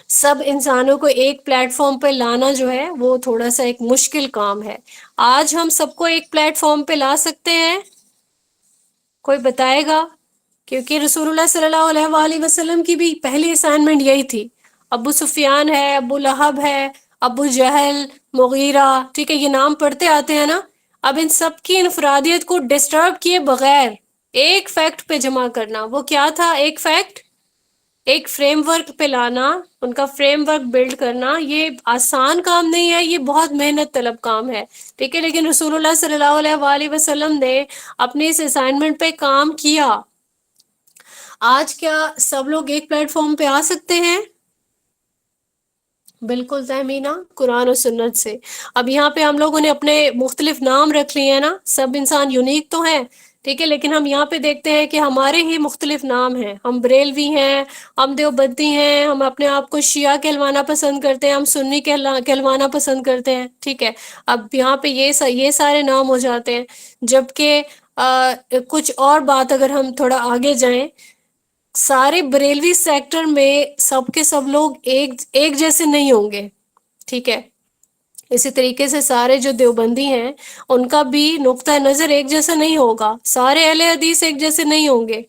سب انسانوں کو ایک پلیٹ فارم پہ لانا جو ہے وہ تھوڑا سا ایک مشکل کام ہے. آج ہم سب کو ایک پلیٹ فارم پہ لا سکتے ہیں؟ کوئی بتائے گا؟ کیونکہ رسول اللہ صلی اللہ علیہ وآلہ وسلم کی بھی پہلی اسائنمنٹ یہی تھی. ابو سفیان ہے، ابو لہب ہے، ابو جہل، مغیرہ، ٹھیک ہے، یہ نام پڑھتے آتے ہیں نا. اب ان سب کی انفرادیت کو ڈسٹرب کیے بغیر ایک فیکٹ پہ جمع کرنا، وہ کیا تھا؟ ایک فیکٹ، ایک فریم ورک پہ لانا، ان کا فریم ورک بلڈ کرنا. یہ آسان کام نہیں ہے، یہ بہت محنت طلب کام ہے. ٹھیک ہے، لیکن رسول اللہ صلی اللہ علیہ وآلہ وسلم نے اپنی اس اسائنمنٹ پہ کام کیا. آج کیا سب لوگ ایک پلیٹ فارم پہ آ سکتے ہیں؟ بالکل تہمینہ، قرآن و سنت سے. اب یہاں پہ ہم لوگوں نے اپنے مختلف نام رکھ لیے ہیں نا، سب انسان یونیک تو ہیں. ٹھیک ہے، لیکن ہم یہاں پہ دیکھتے ہیں کہ ہمارے ہی مختلف نام ہیں. ہم بریلوی ہیں، ہم دیوبندی ہیں، ہم اپنے آپ کو شیعہ کہلوانا پسند کرتے ہیں، ہم سنی کہلوانا پسند کرتے ہیں. ٹھیک ہے، اب یہاں پہ یہ سارے نام ہو جاتے ہیں. جبکہ کچھ اور بات اگر ہم تھوڑا آگے جائیں، سارے بریلوی سیکٹر میں سب کے سب لوگ ایک جیسے نہیں ہوں گے. ٹھیک ہے، اسی طریقے سے سارے جو دیوبندی ہیں ان کا بھی نقطہ نظر ایک جیسا نہیں ہوگا، سارے اہل حدیث ایک جیسے نہیں ہوں گے.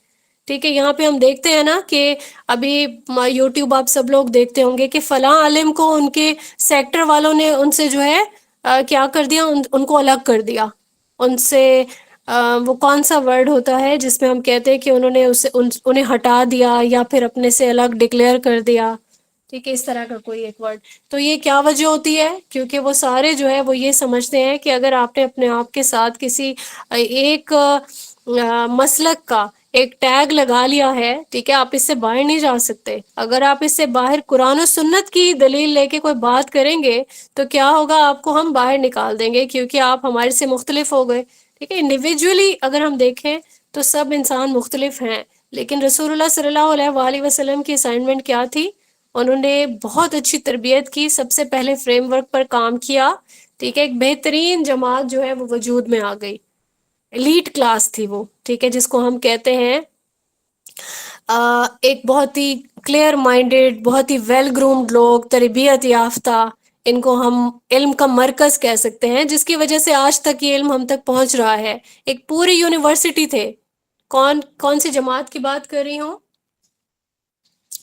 ٹھیک ہے، یہاں پہ ہم دیکھتے ہیں نا کہ ابھی یوٹیوب آپ سب لوگ دیکھتے ہوں گے کہ فلاں عالم کو ان کے سیکٹر والوں نے ان سے جو ہے کیا کر دیا، ان کو الگ کر دیا ان سے. وہ کون سا ورڈ ہوتا ہے جس میں ہم کہتے ہیں کہ انہوں نے انہیں ہٹا دیا یا پھر اپنے سے الگ ڈکلیئر کر دیا. ٹھیک ہے، اس طرح کا کوئی ایک ورڈ. تو یہ کیا وجہ ہوتی ہے؟ کیونکہ وہ سارے جو ہے وہ یہ سمجھتے ہیں کہ اگر آپ نے اپنے آپ کے ساتھ کسی ایک مسلک کا ایک ٹیگ لگا لیا ہے، ٹھیک ہے، آپ اس سے باہر نہیں جا سکتے. اگر آپ اس سے باہر قرآن و سنت کی دلیل لے کے کوئی بات کریں گے تو کیا ہوگا، آپ کو ہم باہر نکال دیں گے، کیونکہ آپ ہمارے سے مختلف ہو گئے. ٹھیک ہے، انڈیویجولی اگر ہم دیکھیں تو سب انسان مختلف ہیں، لیکن رسول اللہ صلی اللہ علیہ وآلہ وسلم کی اسائنمنٹ کیا تھی؟ انہوں نے بہت اچھی تربیت کی، سب سے پہلے فریم ورک پر کام کیا. ٹھیک ہے، ایک بہترین جماعت جو ہے وہ وجود میں آ گئی، ایلیٹ کلاس تھی وہ. ٹھیک ہے، جس کو ہم کہتے ہیں ایک بہت ہی کلیئر مائنڈیڈ، بہت ہی ویل گرومڈ لوگ، تربیت یافتہ، ان کو ہم علم کا مرکز کہہ سکتے ہیں، جس کی وجہ سے آج تک یہ علم ہم تک پہنچ رہا ہے. ایک پوری یونیورسٹی تھے. کون سی جماعت کی بات کر رہی ہوں؟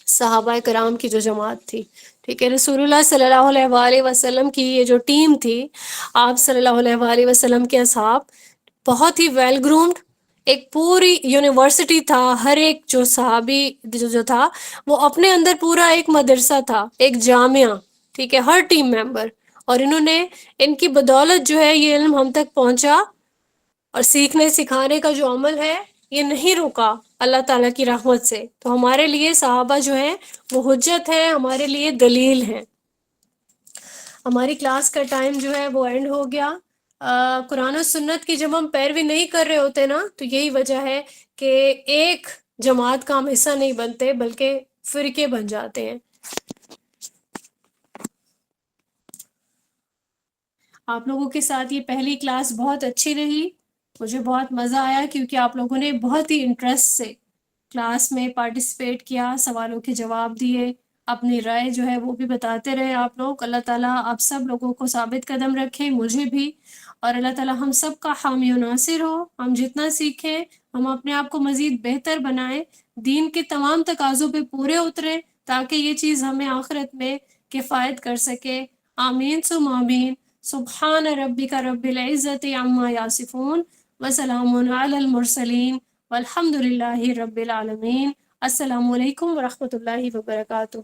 صحابہ کرام کی جو جماعت تھی. ٹھیک ہے، رسول اللہ صلی اللہ علیہ وآلہ وسلم کی یہ جو ٹیم تھی، آپ صلی اللہ علیہ وآلہ وسلم کے اصحاب، بہت ہی ویل گرومڈ، ایک پوری یونیورسٹی تھا. ہر ایک جو صحابی جو تھا وہ اپنے اندر پورا ایک مدرسہ تھا، ایک جامعہ. ٹھیک ہے، ہر ٹیم ممبر. اور انہوں نے، ان کی بدولت جو ہے یہ علم ہم تک پہنچا، اور سیکھنے سکھانے کا جو عمل ہے یہ نہیں رکا اللہ تعالیٰ کی رحمت سے. تو ہمارے لیے صحابہ جو ہیں وہ حجت ہیں، ہمارے لیے دلیل ہیں. ہماری کلاس کا ٹائم جو ہے وہ اینڈ ہو گیا. قرآن و سنت کی جب ہم پیروی نہیں کر رہے ہوتے نا، تو یہی وجہ ہے کہ ایک جماعت کا ہم حصہ نہیں بنتے، بلکہ فرقے بن جاتے ہیں. آپ لوگوں کے ساتھ یہ پہلی کلاس بہت اچھی رہی، مجھے بہت مزہ آیا، کیونکہ آپ لوگوں نے بہت ہی انٹرسٹ سے کلاس میں پارٹیسپیٹ کیا، سوالوں کے جواب دیے، اپنی رائے جو ہے وہ بھی بتاتے رہے آپ لوگ. اللہ تعالیٰ آپ سب لوگوں کو ثابت قدم رکھے، مجھے بھی. اور اللہ تعالیٰ ہم سب کا حامی و ناصر ہو. ہم جتنا سیکھیں ہم اپنے آپ کو مزید بہتر بنائیں، دین کے تمام تقاضوں پہ پورے اتریں، تاکہ یہ چیز ہمیں آخرت میں کفایت کر سکے. آمین ثم آمین. سبحان ربک رب العزت عما یصفون وسلام علی المرسلین والحمد للہ رب العالمین. السلام علیکم ورحمۃ اللہ وبرکاتہ.